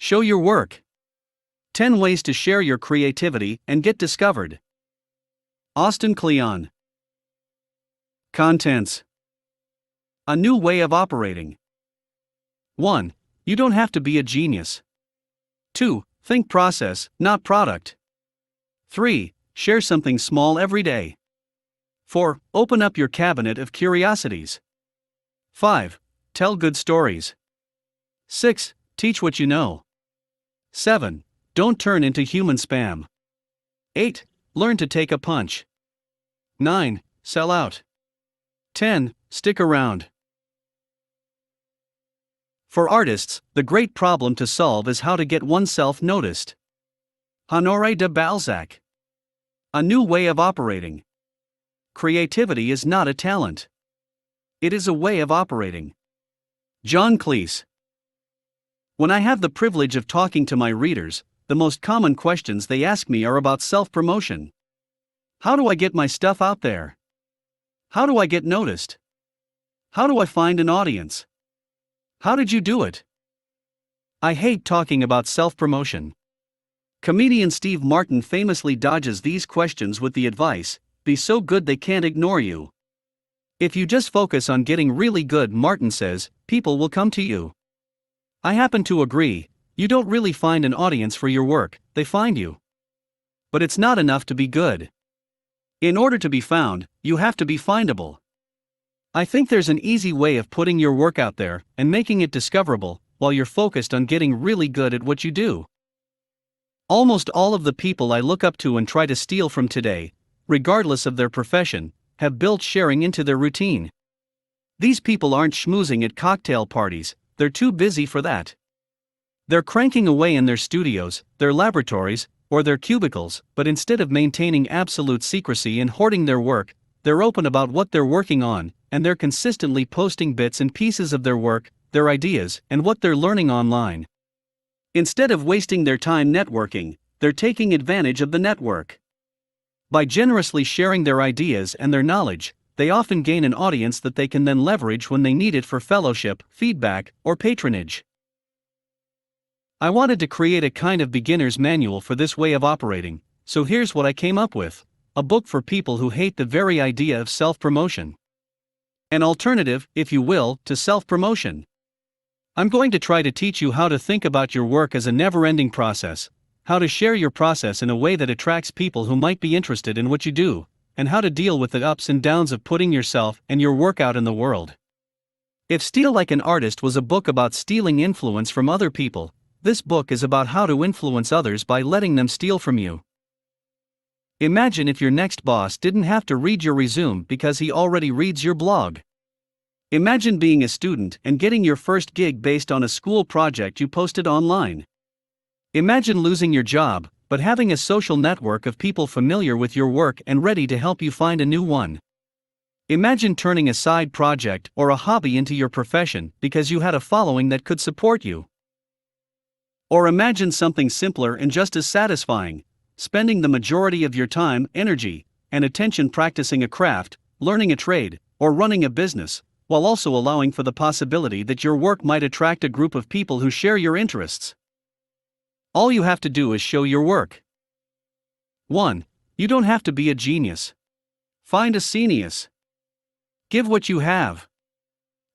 Show your work. 10 ways to share your creativity and get discovered. Austin Kleon. Contents. A new way of operating. 1. You don't have to be a genius. 2. Think process, not product. 3. Share something small every day. 4. Open up your cabinet of curiosities. 5. Tell good stories. 6. Teach what you know. 7. Don't turn into human spam. 8. Learn to take a punch. 9. Sell out. 10. Stick around. For artists, the great problem to solve is how to get oneself noticed. Honoré de Balzac. A new way of operating. Creativity is not a talent. It is a way of operating. John Cleese. When I have the privilege of talking to my readers, the most common questions they ask me are about self-promotion. How do I get my stuff out there? How do I get noticed? How do I find an audience? How did you do it? I hate talking about self-promotion. Comedian Steve Martin famously dodges these questions with the advice, be so good they can't ignore you. If you just focus on getting really good, Martin says, people will come to you. I happen to agree, you don't really find an audience for your work, they find you. But it's not enough to be good. In order to be found, you have to be findable. I think there's an easy way of putting your work out there and making it discoverable, while you're focused on getting really good at what you do. Almost all of the people I look up to and try to steal from today, regardless of their profession, have built sharing into their routine. These people aren't schmoozing at cocktail parties, they're too busy for that. They're cranking away in their studios, their laboratories, or their cubicles, but instead of maintaining absolute secrecy and hoarding their work, they're open about what they're working on, and they're consistently posting bits and pieces of their work, their ideas, and what they're learning online. Instead of wasting their time networking, they're taking advantage of the network. By generously sharing their ideas and their knowledge, they often gain an audience that they can then leverage when they need it for fellowship, feedback, or patronage. I wanted to create a kind of beginner's manual for this way of operating, so here's what I came up with: a book for people who hate the very idea of self-promotion. An alternative, if you will, to self-promotion. I'm going to try to teach you how to think about your work as a never-ending process, how to share your process in a way that attracts people who might be interested in what you do, and how to deal with the ups and downs of putting yourself and your work out in the world. If Steal Like an Artist was a book about stealing influence from other people, this book is about how to influence others by letting them steal from you. Imagine if your next boss didn't have to read your resume because he already reads your blog. Imagine being a student and getting your first gig based on a school project you posted online. Imagine losing your job, but having a social network of people familiar with your work and ready to help you find a new one. Imagine turning a side project or a hobby into your profession because you had a following that could support you. Or imagine something simpler and just as satisfying: spending the majority of your time, energy, and attention practicing a craft, learning a trade, or running a business, while also allowing for the possibility that your work might attract a group of people who share your interests. All you have to do is show your work. 1. You don't have to be a genius. Find a genius. Give what you have.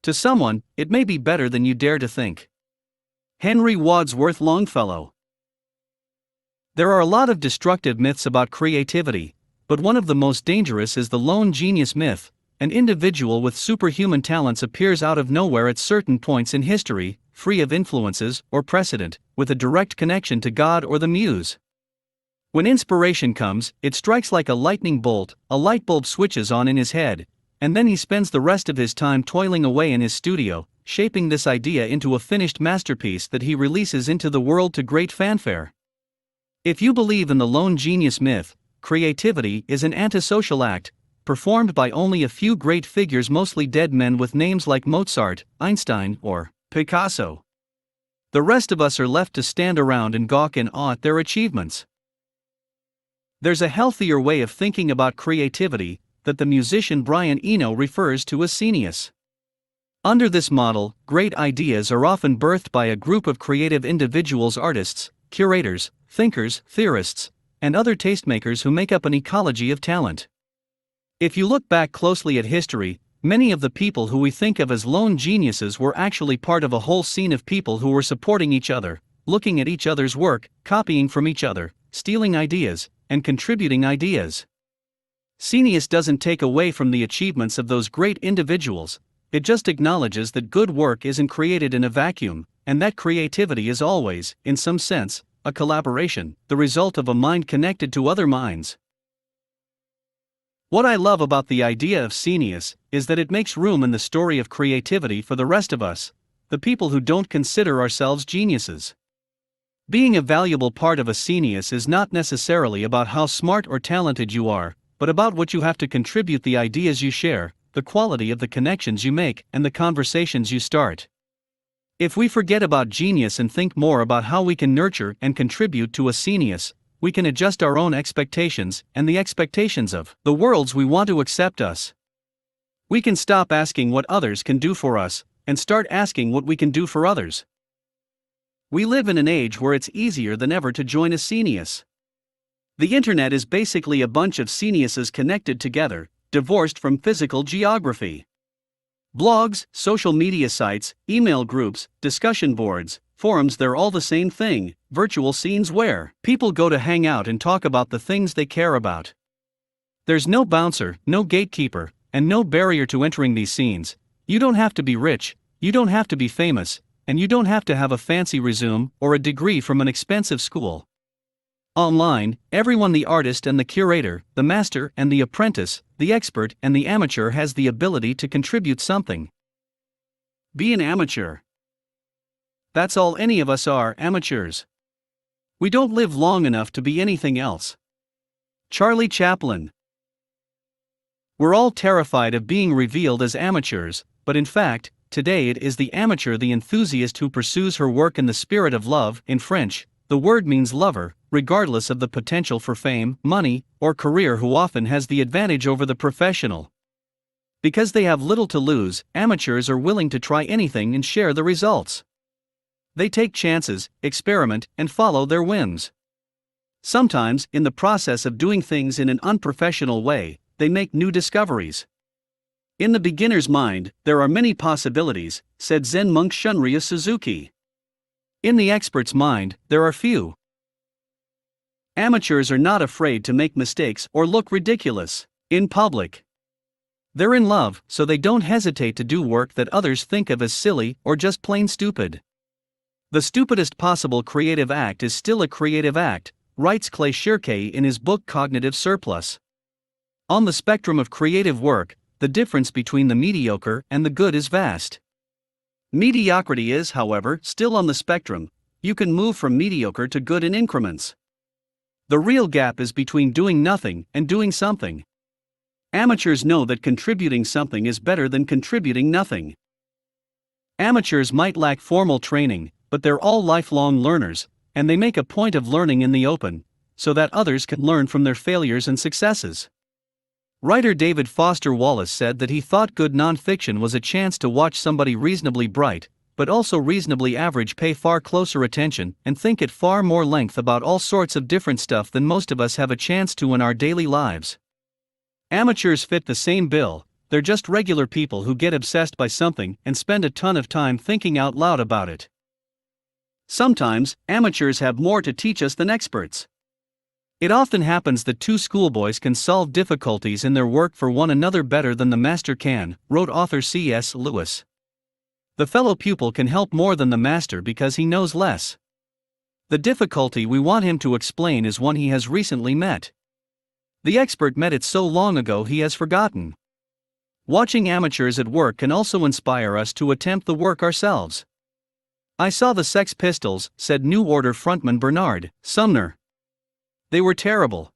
To someone, it may be better than you dare to think. Henry Wadsworth Longfellow. There are a lot of destructive myths about creativity, but one of the most dangerous is the lone genius myth. An individual with superhuman talents appears out of nowhere at certain points in history, free of influences or precedent, with a direct connection to God or the muse. When inspiration comes, it strikes like a lightning bolt, a light bulb switches on in his head, and then he spends the rest of his time toiling away in his studio, shaping this idea into a finished masterpiece that he releases into the world to great fanfare. If you believe in the lone genius myth, creativity is an antisocial act, performed by only a few great figures, mostly dead men with names like Mozart, Einstein, or Picasso. The rest of us are left to stand around and gawk in awe at their achievements. There's a healthier way of thinking about creativity that the musician Brian Eno refers to as genius. Under this model, great ideas are often birthed by a group of creative individuals, artists, curators, thinkers, theorists, and other tastemakers who make up an ecology of talent. If you look back closely at history, many of the people who we think of as lone geniuses were actually part of a whole scene of people who were supporting each other, looking at each other's work, copying from each other, stealing ideas, and contributing ideas. Genius doesn't take away from the achievements of those great individuals, it just acknowledges that good work isn't created in a vacuum, and that creativity is always, in some sense, a collaboration, the result of a mind connected to other minds. What I love about the idea of genius is that it makes room in the story of creativity for the rest of us, the people who don't consider ourselves geniuses. Being a valuable part of a genius is not necessarily about how smart or talented you are, but about what you have to contribute, the ideas you share, the quality of the connections you make, and the conversations you start. If we forget about genius and think more about how we can nurture and contribute to a genius, we can adjust our own expectations and the expectations of the worlds we want to accept us. We can stop asking what others can do for us and start asking what we can do for others. We live in an age where it's easier than ever to join a genius. The internet is basically a bunch of geniuses connected together, divorced from physical geography. Blogs, social media sites, email groups, discussion boards, forums, they're all the same thing, virtual scenes where people go to hang out and talk about the things they care about. There's no bouncer, no gatekeeper, and no barrier to entering these scenes. You don't have to be rich, you don't have to be famous, and you don't have to have a fancy resume or a degree from an expensive school. Online, everyone, the artist and the curator, the master and the apprentice, the expert and the amateur, has the ability to contribute something. Be an amateur. That's all any of us are, amateurs. We don't live long enough to be anything else. Charlie Chaplin. We're all terrified of being revealed as amateurs, but in fact, today it is the amateur, the enthusiast, who pursues her work in the spirit of love. In French, the word means lover, regardless of the potential for fame, money, or career, who often has the advantage over the professional. Because they have little to lose, amateurs are willing to try anything and share the results. They take chances, experiment, and follow their whims. Sometimes, in the process of doing things in an unprofessional way, they make new discoveries. In the beginner's mind, there are many possibilities, said Zen monk Shunryu Suzuki. In the expert's mind, there are few. Amateurs are not afraid to make mistakes or look ridiculous in public. They're in love, so they don't hesitate to do work that others think of as silly or just plain stupid. The stupidest possible creative act is still a creative act, writes Clay Shirkey in his book Cognitive Surplus. On the spectrum of creative work, the difference between the mediocre and the good is vast. Mediocrity is, however, still on the spectrum. You can move from mediocre to good in increments. The real gap is between doing nothing and doing something. Amateurs know that contributing something is better than contributing nothing. Amateurs might lack formal training, but they're all lifelong learners, and they make a point of learning in the open, so that others can learn from their failures and successes. Writer David Foster Wallace said that he thought good nonfiction was a chance to watch somebody reasonably bright, but also reasonably average, pay far closer attention and think at far more length about all sorts of different stuff than most of us have a chance to in our daily lives. Amateurs fit the same bill. They're just regular people who get obsessed by something and spend a ton of time thinking out loud about it. Sometimes, amateurs have more to teach us than experts. It often happens that two schoolboys can solve difficulties in their work for one another better than the master can, wrote author C.S. Lewis. The fellow pupil can help more than the master because he knows less. The difficulty we want him to explain is one he has recently met. The expert met it so long ago he has forgotten. Watching amateurs at work can also inspire us to attempt the work ourselves. I saw the Sex Pistols, said New Order frontman Bernard Sumner. They were terrible.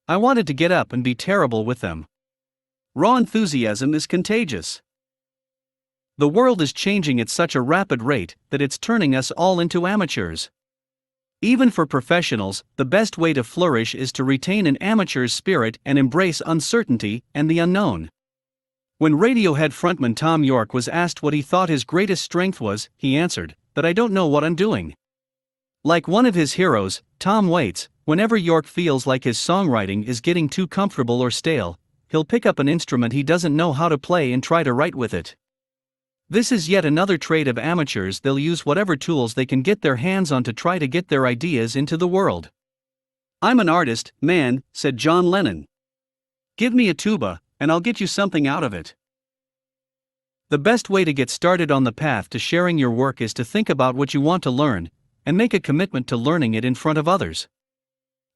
I wanted to get up and be terrible with them. Raw enthusiasm is contagious. The world is changing at such a rapid rate that it's turning us all into amateurs. Even for professionals, the best way to flourish is to retain an amateur's spirit and embrace uncertainty and the unknown. When Radiohead frontman Tom York was asked what he thought his greatest strength was, he answered, "That I don't know what I'm doing." Like one of his heroes, Tom Waits, whenever York feels like his songwriting is getting too comfortable or stale, he'll pick up an instrument he doesn't know how to play and try to write with it. This is yet another trait of amateurs. They'll use whatever tools they can get their hands on to try to get their ideas into the world. "I'm an artist, man," said John Lennon. "Give me a tuba, and I'll get you something out of it." The best way to get started on the path to sharing your work is to think about what you want to learn, and make a commitment to learning it in front of others.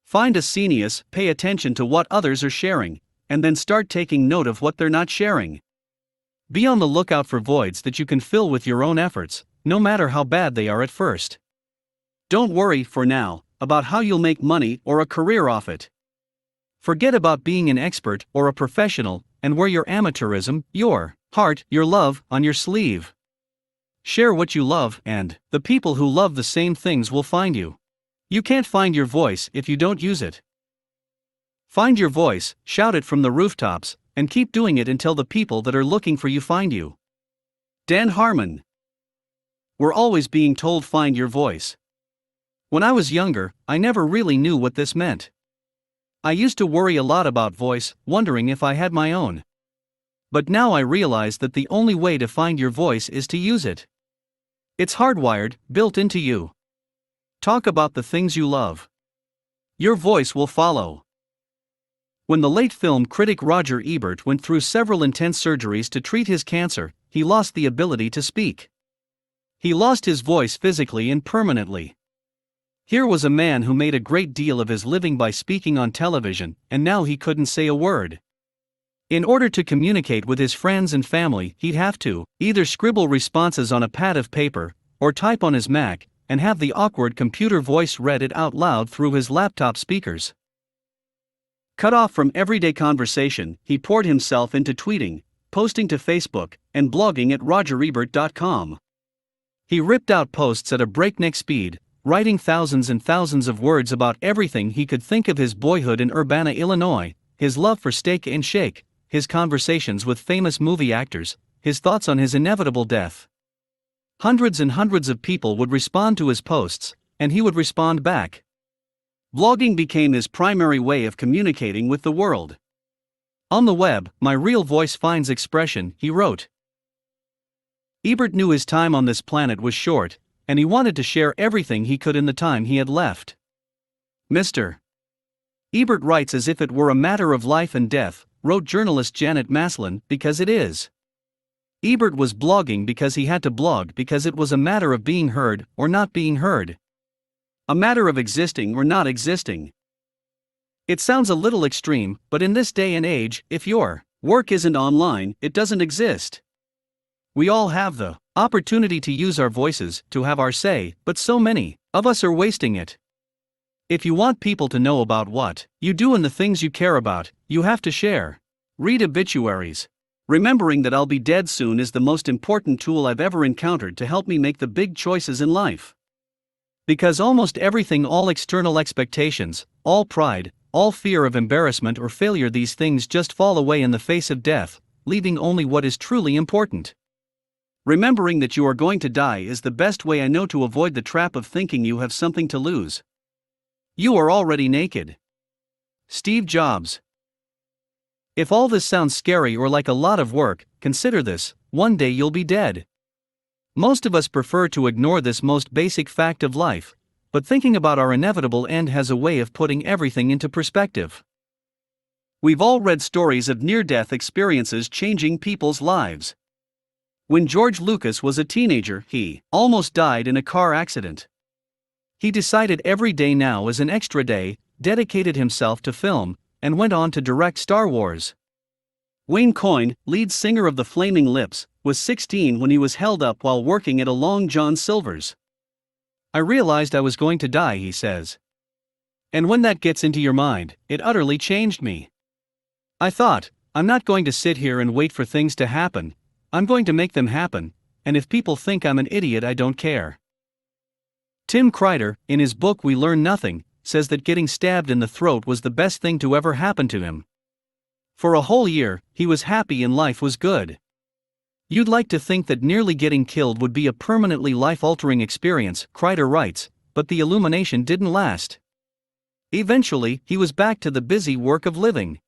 Find a genius, pay attention to what others are sharing, and then start taking note of what they're not sharing. Be on the lookout for voids that you can fill with your own efforts, no matter how bad they are at first. Don't worry, for now, about how you'll make money or a career off it. Forget about being an expert or a professional, and wear your amateurism, your heart, your love, on your sleeve. Share what you love, and the people who love the same things will find you. You can't find your voice if you don't use it. Find your voice, shout it from the rooftops, and keep doing it until the people that are looking for you find you. Dan Harmon. We're always being told find your voice. When I was younger, I never really knew what this meant. I used to worry a lot about voice, wondering if I had my own. But now I realize that the only way to find your voice is to use it. It's hardwired, built into you. Talk about the things you love. Your voice will follow. When the late film critic Roger Ebert went through several intense surgeries to treat his cancer, he lost the ability to speak. He lost his voice physically and permanently. Here was a man who made a great deal of his living by speaking on television, and now he couldn't say a word. In order to communicate with his friends and family, he'd have to either scribble responses on a pad of paper, or type on his Mac, and have the awkward computer voice read it out loud through his laptop speakers. Cut off from everyday conversation, he poured himself into tweeting, posting to Facebook, and blogging at rogerebert.com. He ripped out posts at a breakneck speed, writing thousands and thousands of words about everything he could think of: his boyhood in Urbana, Illinois, his love for Steak and Shake, his conversations with famous movie actors, his thoughts on his inevitable death. Hundreds and hundreds of people would respond to his posts, and he would respond back. Blogging became his primary way of communicating with the world. "On the web, my real voice finds expression," he wrote. Ebert knew his time on this planet was short, and he wanted to share everything he could in the time he had left. Mr. Ebert writes as if it were a matter of life and death, wrote journalist Janet Maslin, because it is. Ebert was blogging because he had to blog, because it was a matter of being heard or not being heard. A matter of existing or not existing. It sounds a little extreme, but in this day and age, if your work isn't online, it doesn't exist. We all have the opportunity to use our voices, to have our say, but so many of us are wasting it. If you want people to know about what you do and the things you care about, you have to share. Read obituaries. Remembering that I'll be dead soon is the most important tool I've ever encountered to help me make the big choices in life. Because almost everything, all external expectations, all pride, all fear of embarrassment or failure, these things just fall away in the face of death, leaving only what is truly important. Remembering that you are going to die is the best way I know to avoid the trap of thinking you have something to lose. You are already naked. Steve Jobs. If all this sounds scary or like a lot of work, consider this: one day you'll be dead. Most of us prefer to ignore this most basic fact of life, but thinking about our inevitable end has a way of putting everything into perspective. We've all read stories of near-death experiences changing people's lives. When George Lucas was a teenager, he almost died in a car accident. He decided every day now is an extra day, dedicated himself to film, and went on to direct Star Wars. Wayne Coyne, lead singer of the Flaming Lips, was 16 when he was held up while working at a Long John Silver's. "I realized I was going to die," he says. "And when that gets into your mind, it utterly changed me. I thought, I'm not going to sit here and wait for things to happen, I'm going to make them happen, and if people think I'm an idiot, I don't care." Tim Kreider, in his book We Learn Nothing, says that getting stabbed in the throat was the best thing to ever happen to him. For a whole year, he was happy and life was good. You'd like to think that nearly getting killed would be a permanently life-altering experience, Kreider writes, but the illumination didn't last. Eventually, he was back to the busy work of living.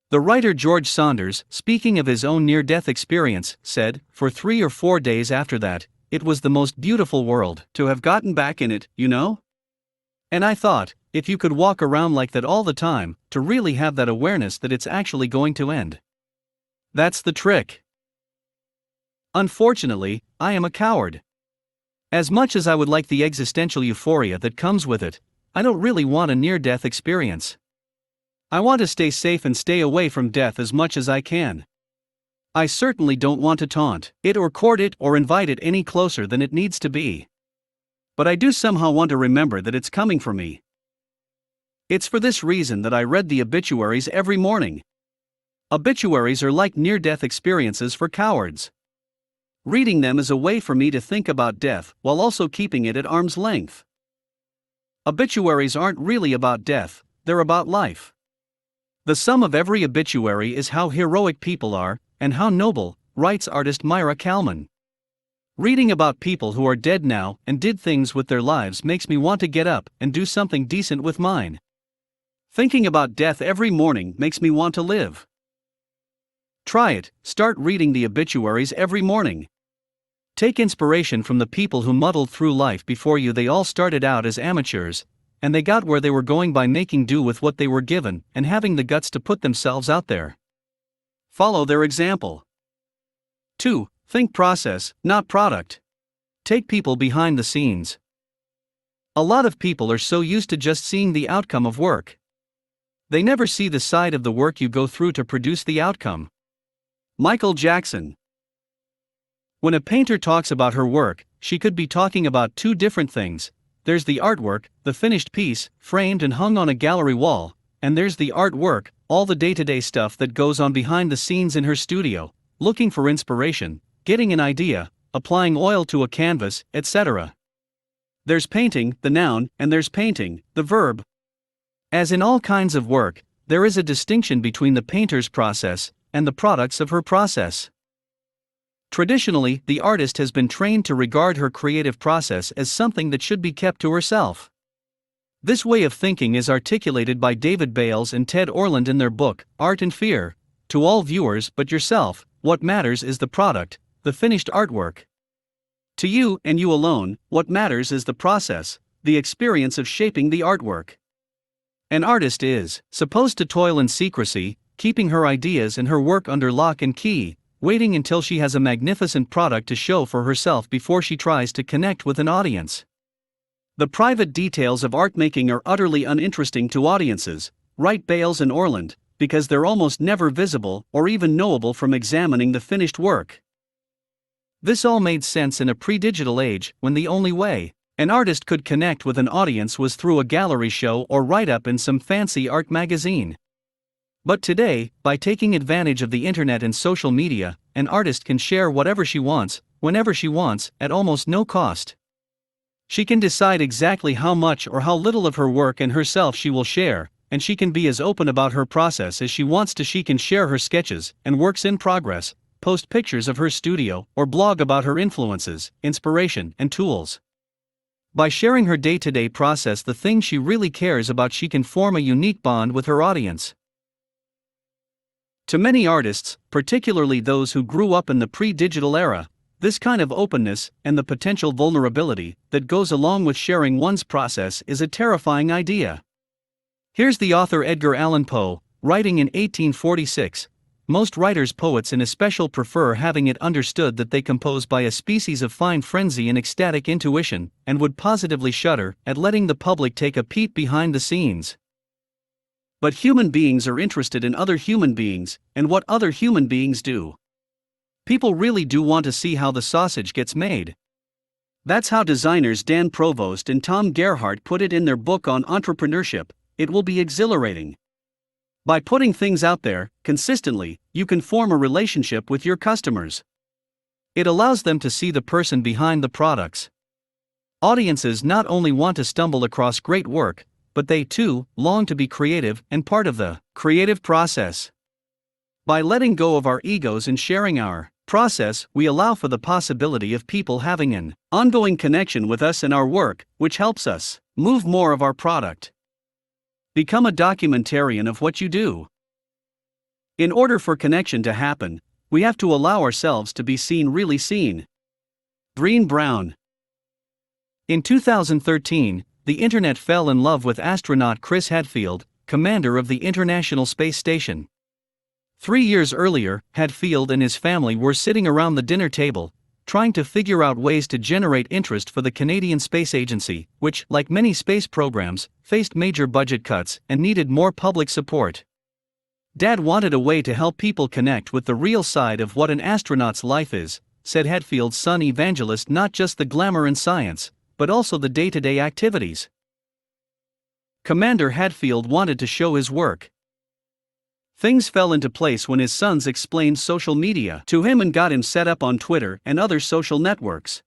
The writer George Saunders, speaking of his own near-death experience, said, "For 3 or 4 days after that, it was the most beautiful world to have gotten back in it, you know? And I thought, if you could walk around like that all the time, to really have that awareness that it's actually going to end. That's the trick. Unfortunately, I am a coward. As much as I would like the existential euphoria that comes with it, I don't really want a near-death experience. I want to stay safe and stay away from death as much as I can. I certainly don't want to taunt it or court it or invite it any closer than it needs to be. But I do somehow want to remember that it's coming for me. It's for this reason that I read the obituaries every morning. Obituaries are like near-death experiences for cowards. Reading them is a way for me to think about death while also keeping it at arm's length. Obituaries aren't really about death, they're about life. The sum of every obituary is how heroic people are, and how noble, writes artist Myra Kalman. Reading about people who are dead now and did things with their lives makes me want to get up and do something decent with mine. Thinking about death every morning makes me want to live. Try it, start reading the obituaries every morning. Take inspiration from the people who muddled through life before you. They all started out as amateurs, and they got where they were going by making do with what they were given and having the guts to put themselves out there. Follow their example. 2. Think process, not product. Take people behind the scenes. A lot of people are so used to just seeing the outcome of work. They never see the side of the work you go through to produce the outcome. Michael Jackson. When a painter talks about her work, she could be talking about 2 different things. There's the artwork, the finished piece, framed and hung on a gallery wall, and there's the artwork, all the day-to-day stuff that goes on behind the scenes in her studio, looking for inspiration, getting an idea, applying oil to a canvas, etc. There's painting, the noun, and there's painting, the verb. As in all kinds of work, there is a distinction between the painter's process and the products of her process. Traditionally, the artist has been trained to regard her creative process as something that should be kept to herself. This way of thinking is articulated by David Bales and Ted Orland in their book, Art and Fear. To all viewers but yourself, what matters is the product, the finished artwork. To you and you alone, what matters is the process, the experience of shaping the artwork. An artist is supposed to toil in secrecy, keeping her ideas and her work under lock and key, waiting until she has a magnificent product to show for herself before she tries to connect with an audience. The private details of art making are utterly uninteresting to audiences, write Bales and Orland, because they're almost never visible or even knowable from examining the finished work. This all made sense in a pre-digital age when the only way an artist could connect with an audience was through a gallery show or write-up in some fancy art magazine. But today, by taking advantage of the internet and social media, an artist can share whatever she wants, whenever she wants, at almost no cost. She can decide exactly how much or how little of her work and herself she will share, and she can be as open about her process as she wants to. She can share her sketches and works in progress, post pictures of her studio, or blog about her influences, inspiration, and tools. By sharing her day-to-day process, the thing she really cares about, she can form a unique bond with her audience. To many artists, particularly those who grew up in the pre-digital era, this kind of openness and the potential vulnerability that goes along with sharing one's process is a terrifying idea. Here's the author Edgar Allan Poe, writing in 1846. Most writers, poets in especial, prefer having it understood that they compose by a species of fine frenzy and ecstatic intuition, and would positively shudder at letting the public take a peek behind the scenes. But human beings are interested in other human beings, and what other human beings do. People really do want to see how the sausage gets made. That's how designers Dan Provost and Tom Gerhardt put it in their book on entrepreneurship. It will be exhilarating. By putting things out there, consistently, you can form a relationship with your customers. It allows them to see the person behind the products. Audiences not only want to stumble across great work, but they too long to be creative and part of the creative process. By letting go of our egos and sharing our process, we allow for the possibility of people having an ongoing connection with us and our work, which helps us move more of our product. Become a documentarian of what you do. In order for connection to happen, we have to allow ourselves to be seen, really seen. Brené Brown. In 2013, the internet fell in love with astronaut Chris Hadfield, commander of the International Space Station. 3 years earlier, Hadfield and his family were sitting around the dinner table, trying to figure out ways to generate interest for the Canadian Space Agency, which, like many space programs, faced major budget cuts and needed more public support. Dad wanted a way to help people connect with the real side of what an astronaut's life is, said Hadfield's son Evangelist, not just the glamour and science, but also the day-to-day activities. Commander Hadfield wanted to show his work. Things fell into place when his sons explained social media to him and got him set up on Twitter and other social networks.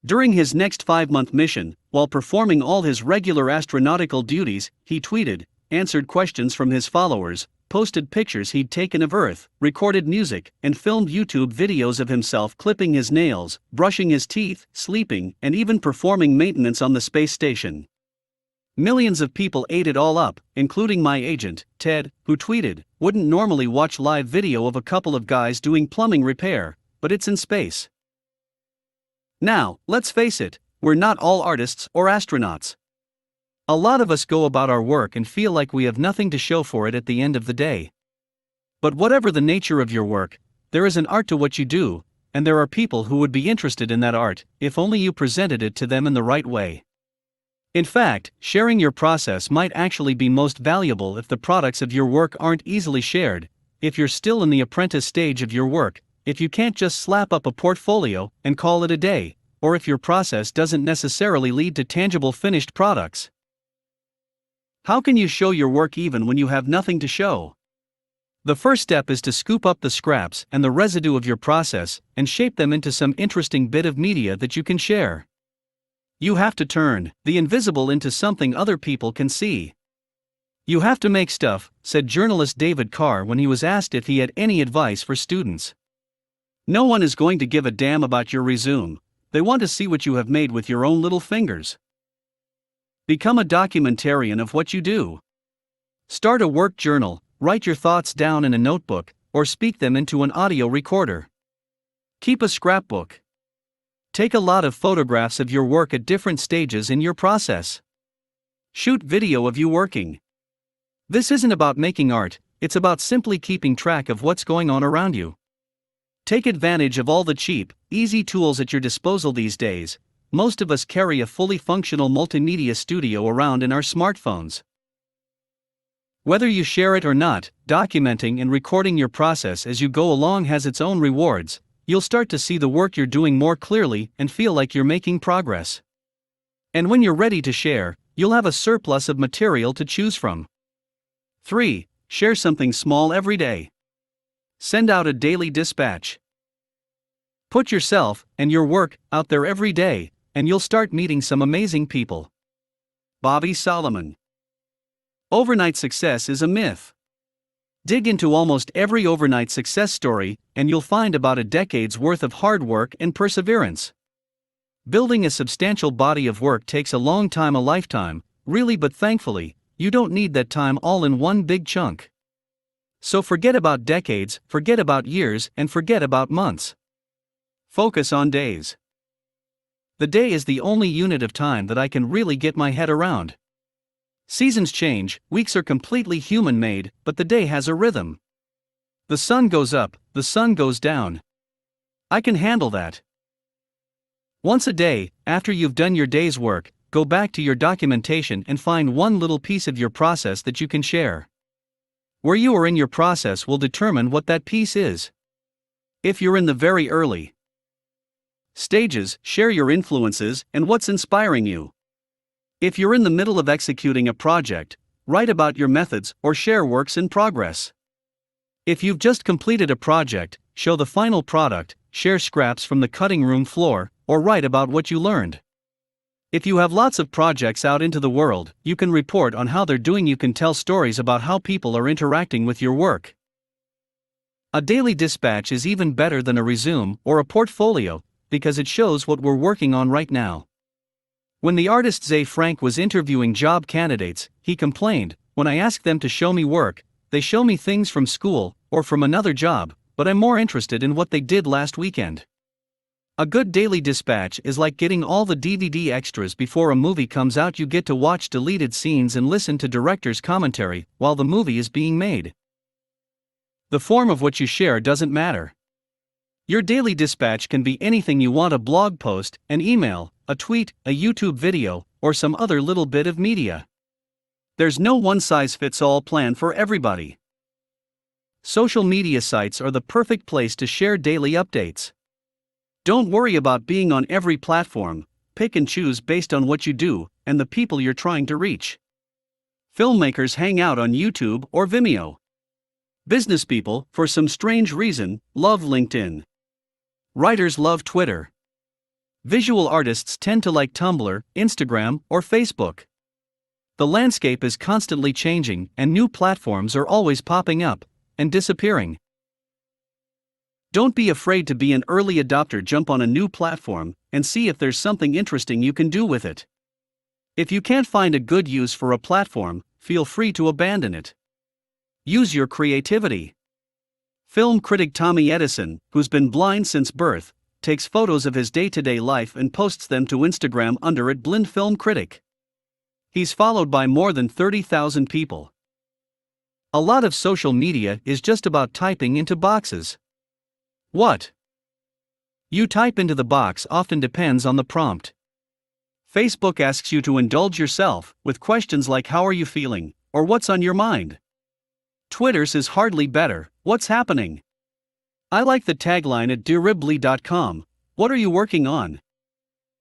During his next 5-month mission, while performing all his regular astronautical duties, he tweeted, answered questions from his followers, posted pictures he'd taken of Earth, recorded music, and filmed YouTube videos of himself clipping his nails, brushing his teeth, sleeping, and even performing maintenance on the space station. Millions of people ate it all up, including my agent, Ted, who tweeted, "Wouldn't normally watch live video of a couple of guys doing plumbing repair, but it's in space." Now, let's face it, we're not all artists or astronauts. A lot of us go about our work and feel like we have nothing to show for it at the end of the day. But whatever the nature of your work, there is an art to what you do, and there are people who would be interested in that art, if only you presented it to them in the right way. In fact, sharing your process might actually be most valuable if the products of your work aren't easily shared, if you're still in the apprentice stage of your work, if you can't just slap up a portfolio and call it a day, or if your process doesn't necessarily lead to tangible finished products. How can you show your work even when you have nothing to show? The first step is to scoop up the scraps and the residue of your process and shape them into some interesting bit of media that you can share. You have to turn the invisible into something other people can see. You have to make stuff, said journalist David Carr when he was asked if he had any advice for students. No one is going to give a damn about your resume, they want to see what you have made with your own little fingers. Become a documentarian of what you do. Start a work journal, write your thoughts down in a notebook, or speak them into an audio recorder. Keep a scrapbook. Take a lot of photographs of your work at different stages in your process. Shoot video of you working. This isn't about making art, it's about simply keeping track of what's going on around you. Take advantage of all the cheap, easy tools at your disposal these days. Most of us carry a fully functional multimedia studio around in our smartphones. Whether you share it or not, documenting and recording your process as you go along has its own rewards. You'll start to see the work you're doing more clearly and feel like you're making progress. And when you're ready to share, you'll have a surplus of material to choose from. 3. Share something small every day. Send out a daily dispatch. Put yourself and your work out there every day, and you'll start meeting some amazing people. Bobby Solomon. Overnight success is a myth. Dig into almost every overnight success story, and you'll find about a decade's worth of hard work and perseverance. Building a substantial body of work takes a long time, a lifetime, really, but thankfully, you don't need that time all in one big chunk. So forget about decades, forget about years, and forget about months. Focus on days. The day is the only unit of time that I can really get my head around. Seasons change, weeks are completely human-made, but the day has a rhythm. The sun goes up, the sun goes down. I can handle that. Once a day, after you've done your day's work, go back to your documentation and find one little piece of your process that you can share. Where you are in your process will determine what that piece is. If you're in the very early stages, share your influences and what's inspiring you. If you're in the middle of executing a project, write about your methods or share works in progress. If you've just completed a project, show the final product, share scraps from the cutting room floor, or write about what you learned. If you have lots of projects out into the world, you can report on how they're doing. You can tell stories about how people are interacting with your work. A daily dispatch is even better than a resume or a portfolio, because it shows what we're working on right now. When the artist Zay Frank was interviewing job candidates, he complained, "When I ask them to show me work, they show me things from school or from another job, but I'm more interested in what they did last weekend." A good daily dispatch is like getting all the DVD extras before a movie comes out. You get to watch deleted scenes and listen to director's commentary while the movie is being made. The form of what you share doesn't matter. Your daily dispatch can be anything you want: a blog post, an email, a tweet, a YouTube video, or some other little bit of media. There's no one-size-fits-all plan for everybody. Social media sites are the perfect place to share daily updates. Don't worry about being on every platform. Pick and choose based on what you do and the people you're trying to reach. Filmmakers hang out on YouTube or Vimeo. Business people, for some strange reason, love LinkedIn. Writers love Twitter. Visual artists tend to like Tumblr, Instagram, or Facebook. The landscape is constantly changing, and new platforms are always popping up and disappearing. Don't be afraid to be an early adopter. Jump on a new platform and see if there's something interesting you can do with it. If you can't find a good use for a platform, feel free to abandon it. Use your creativity. Film critic Tommy Edison, who's been blind since birth, takes photos of his day-to-day life and posts them to Instagram under @blindfilmcritic. He's followed by more than 30,000 people. A lot of social media is just about typing into boxes. What you type into the box often depends on the prompt. Facebook asks you to indulge yourself with questions like "How are you feeling?" or "What's on your mind?" Twitter says hardly better, "What's happening?" I like the tagline at dearribley.com, "What are you working on?"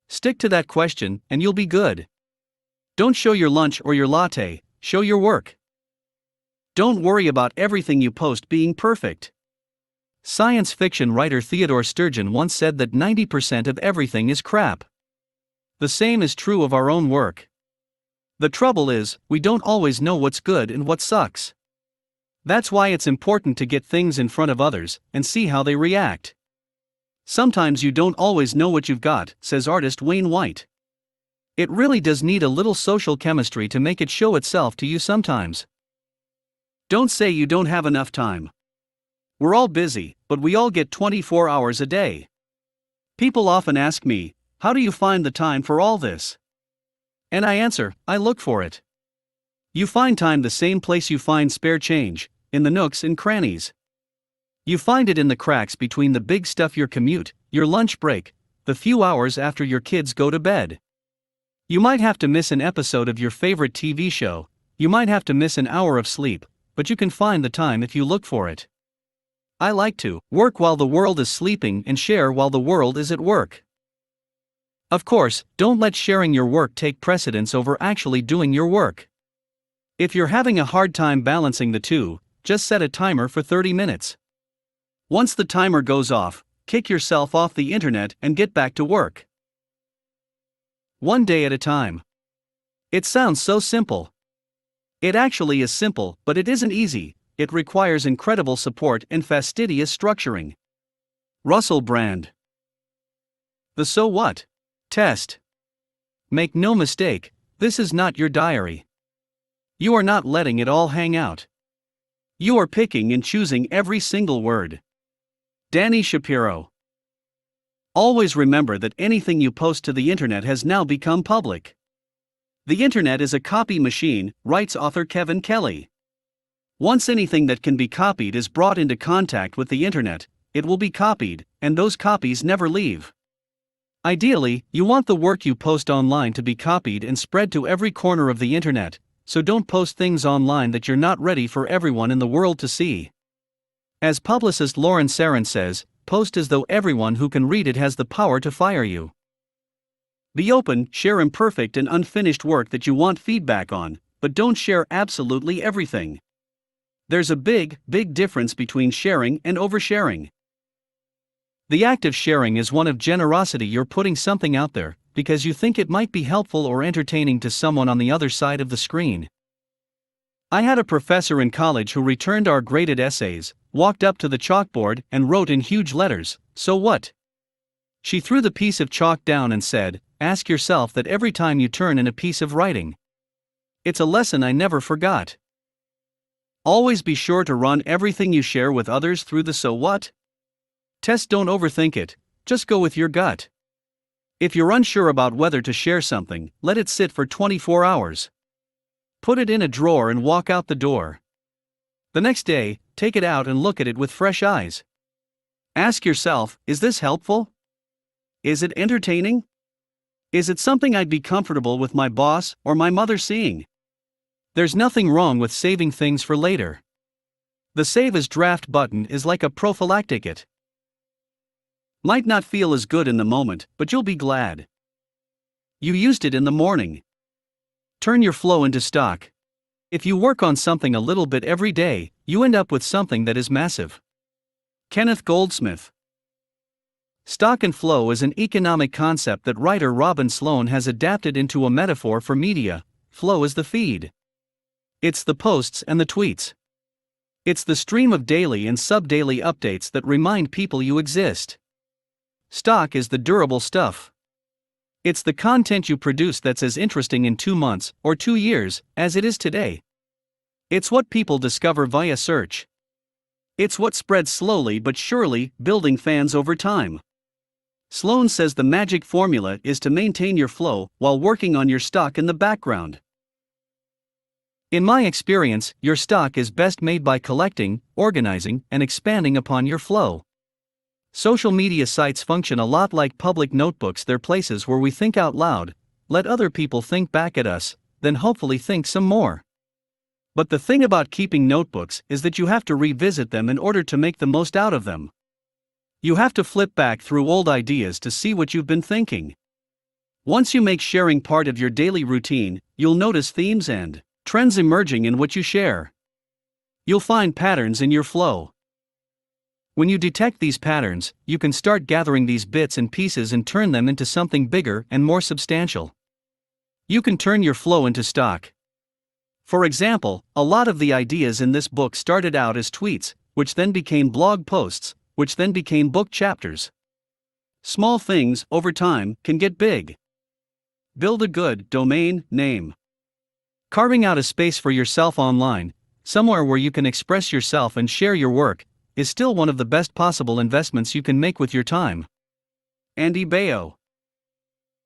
Stick to that question and you'll be good. Don't show your lunch or your latte, show your work. Don't worry about everything you post being perfect. Science fiction writer Theodore Sturgeon once said that 90% of everything is crap. The same is true of our own work. The trouble is, we don't always know what's good and what sucks. That's why it's important to get things in front of others and see how they react. Sometimes you don't always know what you've got, says artist Wayne White. It really does need a little social chemistry to make it show itself to you sometimes. Don't say you don't have enough time. We're all busy, but we all get 24 hours a day. People often ask me, "How do you find the time for all this?" And I answer, I look for it. You find time the same place you find spare change, in the nooks and crannies. You find it in the cracks between the big stuff: your commute, your lunch break, the few hours after your kids go to bed. You might have to miss an episode of your favorite TV show, you might have to miss an hour of sleep, but you can find the time if you look for it. I like to work while the world is sleeping and share while the world is at work. Of course, don't let sharing your work take precedence over actually doing your work. If you're having a hard time balancing the two, just set a timer for 30 minutes. Once the timer goes off, kick yourself off the internet and get back to work. One day at a time. It sounds so simple. It actually is simple, but it isn't easy. It requires incredible support and fastidious structuring. Russell Brand. The so what? Test. Make no mistake, this is not your diary. You are not letting it all hang out. You are picking and choosing every single word. Danny Shapiro. Always remember that anything you post to the internet has now become public. The internet is a copy machine, writes author Kevin Kelly. Once anything that can be copied is brought into contact with the internet, it will be copied, and those copies never leave. Ideally, you want the work you post online to be copied and spread to every corner of the internet, so don't post things online that you're not ready for everyone in the world to see. As publicist Lauren Sarin says, post as though everyone who can read it has the power to fire you. Be open, share imperfect and unfinished work that you want feedback on, but don't share absolutely everything. There's a big difference between sharing and oversharing. The act of sharing is one of generosity. You're putting something out there because you think it might be helpful or entertaining to someone on the other side of the screen. I had a professor in college who returned our graded essays, walked up to the chalkboard and wrote in huge letters, "So what?" She threw the piece of chalk down and said, "Ask yourself that every time you turn in a piece of writing." It's a lesson I never forgot. Always be sure to run everything you share with others through the "so what" test. Don't overthink it, just go with your gut. If you're unsure about whether to share something, let it sit for 24 hours. Put it in a drawer and walk out the door. The next day, take it out and look at it with fresh eyes. Ask yourself, is this helpful? Is it entertaining? Is it something I'd be comfortable with my boss or my mother seeing? There's nothing wrong with saving things for later. The Save as Draft button is like a prophylactic. It might not feel as good in the moment, but you'll be glad you used it in the morning. Turn your flow into stock. If you work on something a little bit every day, you end up with something that is massive. Kenneth Goldsmith. Stock and flow is an economic concept that writer Robin Sloan has adapted into a metaphor for media. Flow is the feed. It's the posts and the tweets. It's the stream of daily and sub-daily updates that remind people you exist. Stock is the durable stuff. It's the content you produce that's as interesting in 2 months or 2 years as it is today. It's what people discover via search. It's what spreads slowly but surely, building fans over time. Sloan says the magic formula is to maintain your flow while working on your stock in the background. In my experience, your stock is best made by collecting, organizing, and expanding upon your flow. Social media sites function a lot like public notebooks. They're places where we think out loud, let other people think back at us, then hopefully think some more. But the thing about keeping notebooks is that you have to revisit them in order to make the most out of them. You have to flip back through old ideas to see what you've been thinking. Once you make sharing part of your daily routine, you'll notice themes and trends emerging in what you share. You'll find patterns in your flow. When you detect these patterns, you can start gathering these bits and pieces and turn them into something bigger and more substantial. You can turn your flow into stock. For example, a lot of the ideas in this book started out as tweets, which then became blog posts, which then became book chapters. Small things, over time, can get big. Build a good domain name. Carving out a space for yourself online, somewhere where you can express yourself and share your work, is still one of the best possible investments you can make with your time. Andy Baio.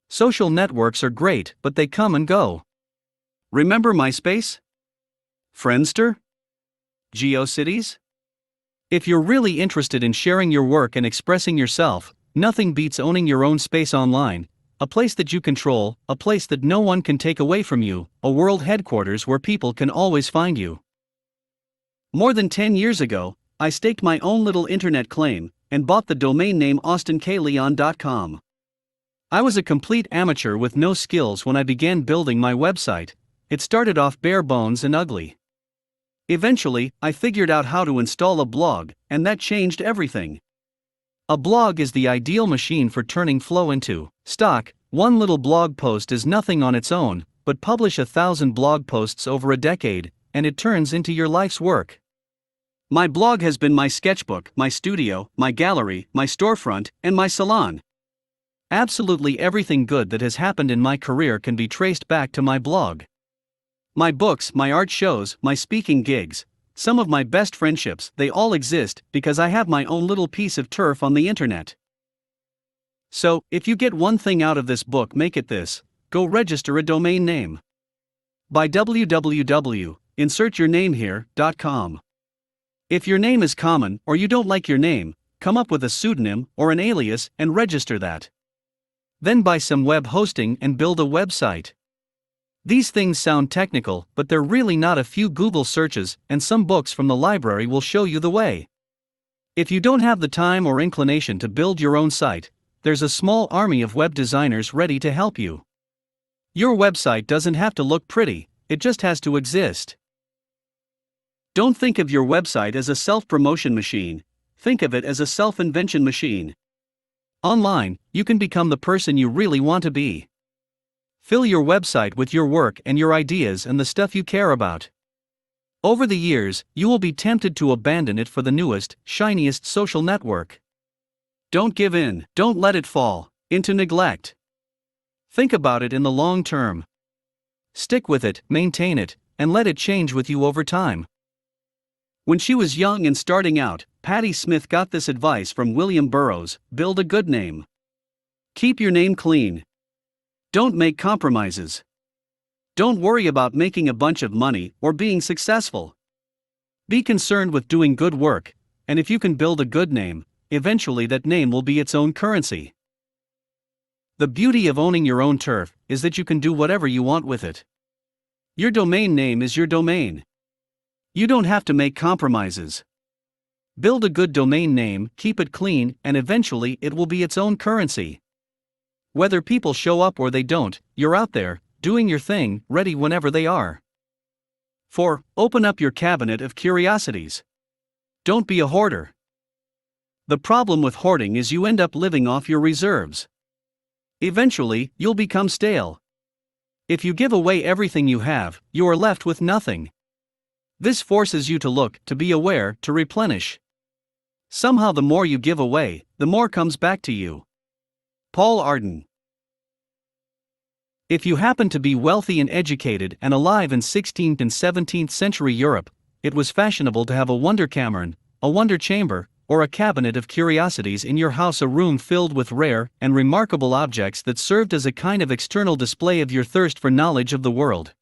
Social networks are great, but they come and go. Remember MySpace? Friendster? GeoCities? If you're really interested in sharing your work and expressing yourself, nothing beats owning your own space online, a place that you control, a place that no one can take away from you, a world headquarters where people can always find you. More than 10 years ago, I staked my own little internet claim and bought the domain name austinkleon.com. I was a complete amateur with no skills when I began building my website. It started off bare bones and ugly. Eventually, I figured out how to install a blog, and that changed everything. A blog is the ideal machine for turning flow into stock. One little blog post is nothing on its own, but publish 1,000 blog posts over a decade, and it turns into your life's work. My blog has been my sketchbook, my studio, my gallery, my storefront, and my salon. Absolutely everything good that has happened in my career can be traced back to my blog. My books, my art shows, my speaking gigs, some of my best friendships, they all exist because I have my own little piece of turf on the internet. So, if you get one thing out of this book, make it this: go register a domain name. By www.insertyournamehere.com. If your name is common or you don't like your name, come up with a pseudonym or an alias and register that. Then buy some web hosting and build a website. These things sound technical, but they're really not. A few Google searches and some books from the library will show you the way. If you don't have the time or inclination to build your own site, there's a small army of web designers ready to help you. Your website doesn't have to look pretty, it just has to exist. Don't think of your website as a self-promotion machine, think of it as a self-invention machine. Online, you can become the person you really want to be. Fill your website with your work and your ideas and the stuff you care about. Over the years, you will be tempted to abandon it for the newest, shiniest social network. Don't give in, don't let it fall into neglect. Think about it in the long term. Stick with it, maintain it, and let it change with you over time. When she was young and starting out, Patti Smith got this advice from William Burroughs: build a good name. Keep your name clean. Don't make compromises. Don't worry about making a bunch of money or being successful. Be concerned with doing good work, and if you can build a good name, eventually that name will be its own currency. The beauty of owning your own turf is that you can do whatever you want with it. Your domain name is your domain. You don't have to make compromises. Build a good domain name, keep it clean, and eventually it will be its own currency. Whether people show up or they don't, you're out there, doing your thing, ready whenever they are. 4. Open up your cabinet of curiosities. Don't be a hoarder. The problem with hoarding is you end up living off your reserves. Eventually, you'll become stale. If you give away everything you have, you are left with nothing. This forces you to look, to be aware, to replenish. Somehow the more you give away, the more comes back to you. Paul Arden. If you happen to be wealthy and educated and alive in 16th and 17th century Europe, it was fashionable to have a wonder cameron, a wonder chamber, or a cabinet of curiosities in your house, a room filled with rare and remarkable objects that served as a kind of external display of your thirst for knowledge of the world.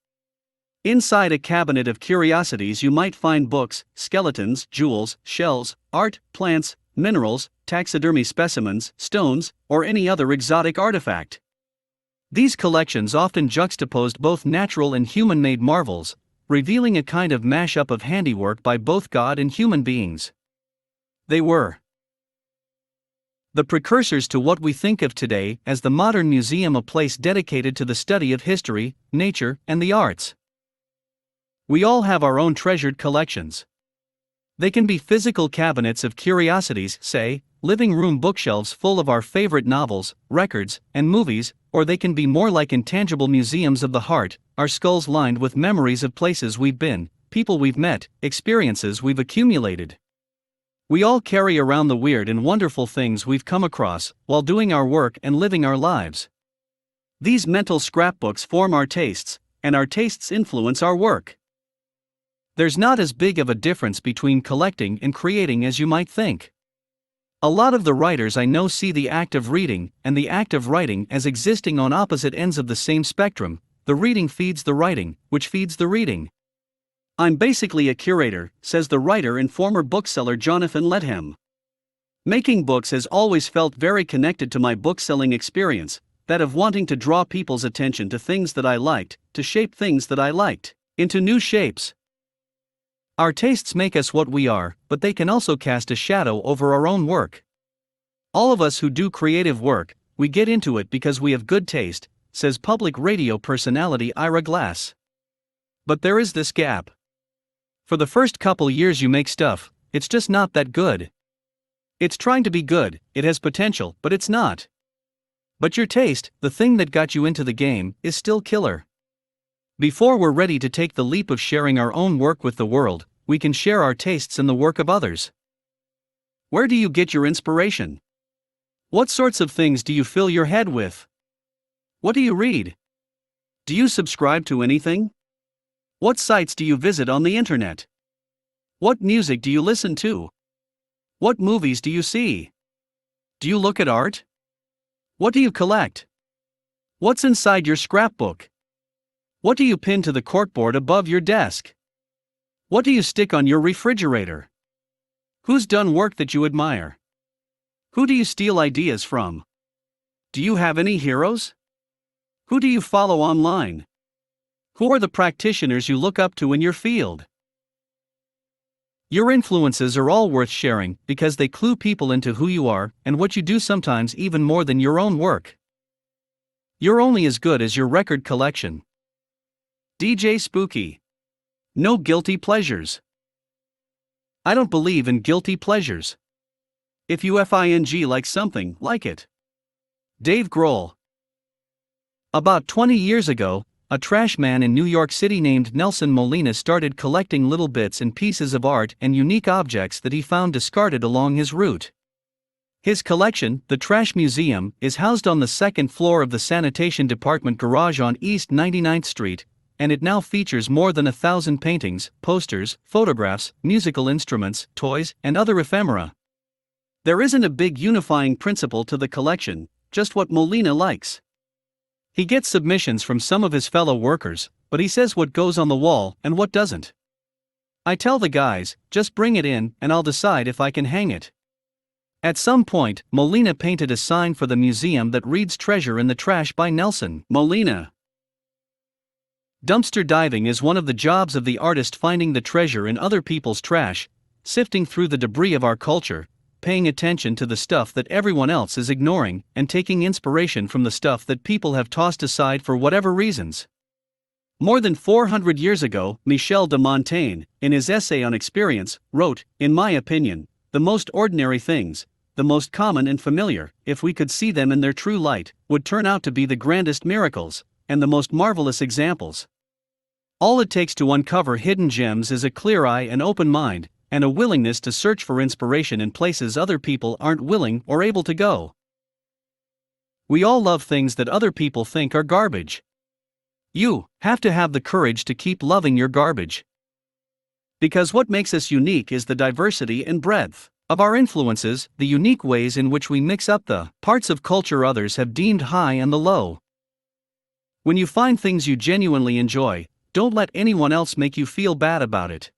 Inside a cabinet of curiosities you might find books, skeletons, jewels, shells, art, plants, minerals, taxidermy specimens, stones, or any other exotic artifact. These collections often juxtaposed both natural and human-made marvels, revealing a kind of mash-up of handiwork by both God and human beings. They were the precursors to what we think of today as the modern museum, a place dedicated to the study of history, nature, and the arts. We all have our own treasured collections. They can be physical cabinets of curiosities, say, living room bookshelves full of our favorite novels, records, and movies, or they can be more like intangible museums of the heart, our skulls lined with memories of places we've been, people we've met, experiences we've accumulated. We all carry around the weird and wonderful things we've come across while doing our work and living our lives. These mental scrapbooks form our tastes, and our tastes influence our work. There's not as big of a difference between collecting and creating as you might think. A lot of the writers I know see the act of reading and the act of writing as existing on opposite ends of the same spectrum. The reading feeds the writing, which feeds the reading. I'm basically a curator, says the writer and former bookseller Jonathan Lethem. Making books has always felt very connected to my bookselling experience, that of wanting to draw people's attention to things that I liked, to shape things that I liked into new shapes. Our tastes make us what we are, but they can also cast a shadow over our own work. All of us who do creative work, we get into it because we have good taste, says public radio personality Ira Glass. But there is this gap. For the first couple years you make stuff, it's just not that good. It's trying to be good, it has potential, but it's not. But your taste, the thing that got you into the game, is still killer. Before we're ready to take the leap of sharing our own work with the world, we can share our tastes in the work of others. Where do you get your inspiration? What sorts of things do you fill your head with? What do you read? Do you subscribe to anything? What sites do you visit on the internet? What music do you listen to? What movies do you see? Do you look at art? What do you collect? What's inside your scrapbook? What do you pin to the corkboard above your desk? What do you stick on your refrigerator? Who's done work that you admire? Who do you steal ideas from? Do you have any heroes? Who do you follow online? Who are the practitioners you look up to in your field? Your influences are all worth sharing because they clue people into who you are and what you do, sometimes even more than your own work. You're only as good as your record collection. DJ Spooky. No guilty pleasures. I don't believe in guilty pleasures. If you like something, like it. Dave Grohl. About 20 years ago, a trash man in New York City named Nelson Molina started collecting little bits and pieces of art and unique objects that he found discarded along his route. His collection, the Trash Museum, is housed on the second floor of the Sanitation Department garage on East 99th Street, and it now features more than 1,000 paintings, posters, photographs, musical instruments, toys, and other ephemera. There isn't a big unifying principle to the collection, just what Molina likes. He gets submissions from some of his fellow workers, but he says what goes on the wall and what doesn't. I tell the guys, just bring it in and I'll decide if I can hang it. At some point, Molina painted a sign for the museum that reads "Treasure in the Trash" by Nelson Molina. Dumpster diving is one of the jobs of the artist, finding the treasure in other people's trash, sifting through the debris of our culture, paying attention to the stuff that everyone else is ignoring, and taking inspiration from the stuff that people have tossed aside for whatever reasons. More than 400 years ago, Michel de Montaigne, in his essay on experience, wrote, "In my opinion, the most ordinary things, the most common and familiar, if we could see them in their true light, would turn out to be the grandest miracles, and the most marvelous examples. All it takes to uncover hidden gems is a clear eye and open mind, and a willingness to search for inspiration in places other people aren't willing or able to go." We all love things that other people think are garbage. You have to have the courage to keep loving your garbage. Because what makes us unique is the diversity and breadth of our influences, the unique ways in which we mix up the parts of culture others have deemed high and the low. When you find things you genuinely enjoy, don't let anyone else make you feel bad about it.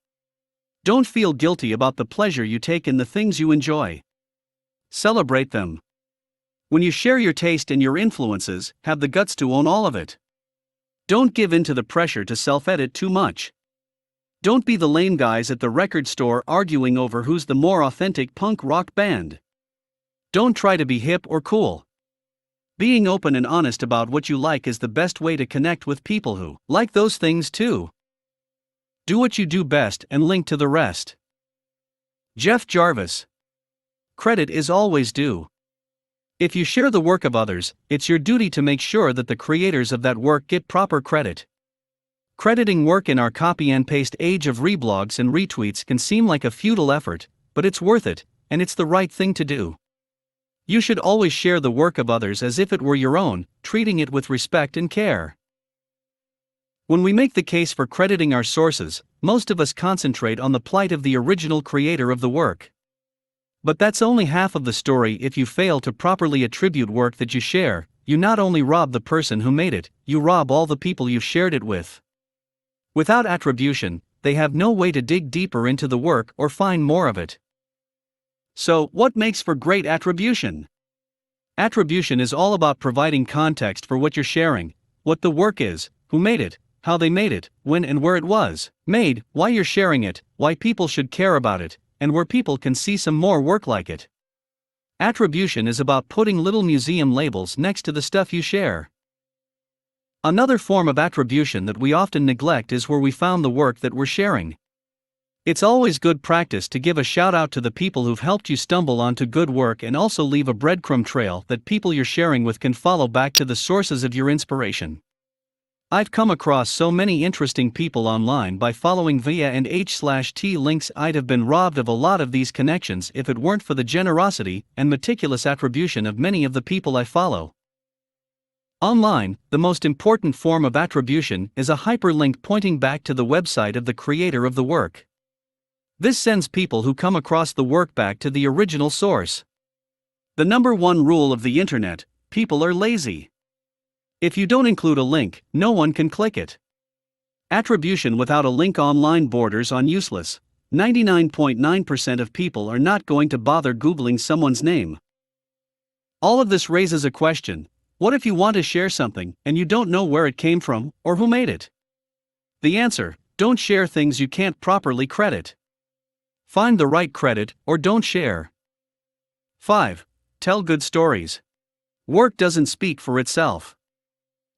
Don't feel guilty about the pleasure you take in the things you enjoy. Celebrate them. When you share your taste and your influences, have the guts to own all of it. Don't give in to the pressure to self-edit too much. Don't be the lame guys at the record store arguing over who's the more authentic punk rock band. Don't try to be hip or cool. Being open and honest about what you like is the best way to connect with people who like those things too. Do what you do best and link to the rest. Jeff Jarvis. Credit is always due. If you share the work of others, it's your duty to make sure that the creators of that work get proper credit. Crediting work in our copy and paste age of reblogs and retweets can seem like a futile effort, but it's worth it, and it's the right thing to do. You should always share the work of others as if it were your own, treating it with respect and care. When we make the case for crediting our sources, most of us concentrate on the plight of the original creator of the work. But that's only half of the story. If you fail to properly attribute work that you share, you not only rob the person who made it, you rob all the people you've shared it with. Without attribution, they have no way to dig deeper into the work or find more of it. So, what makes for great attribution? Attribution is all about providing context for what you're sharing, what the work is, who made it, how they made it, when and where it was made, why you're sharing it, why people should care about it, and where people can see some more work like it. Attribution is about putting little museum labels next to the stuff you share. Another form of attribution that we often neglect is where we found the work that we're sharing. It's always good practice to give a shout out to the people who've helped you stumble onto good work, and also leave a breadcrumb trail that people you're sharing with can follow back to the sources of your inspiration. I've come across so many interesting people online by following via and h/t links. I'd have been robbed of a lot of these connections if it weren't for the generosity and meticulous attribution of many of the people I follow. Online, the most important form of attribution is a hyperlink pointing back to the website of the creator of the work. This sends people who come across the work back to the original source. The number one rule of the internet: people are lazy. If you don't include a link, no one can click it. Attribution without a link online borders on useless. 99.9% of people are not going to bother Googling someone's name. All of this raises a question: what if you want to share something and you don't know where it came from or who made it? The answer: don't share things you can't properly credit. Find the right credit or don't share. 5. Tell good stories. Work doesn't speak for itself.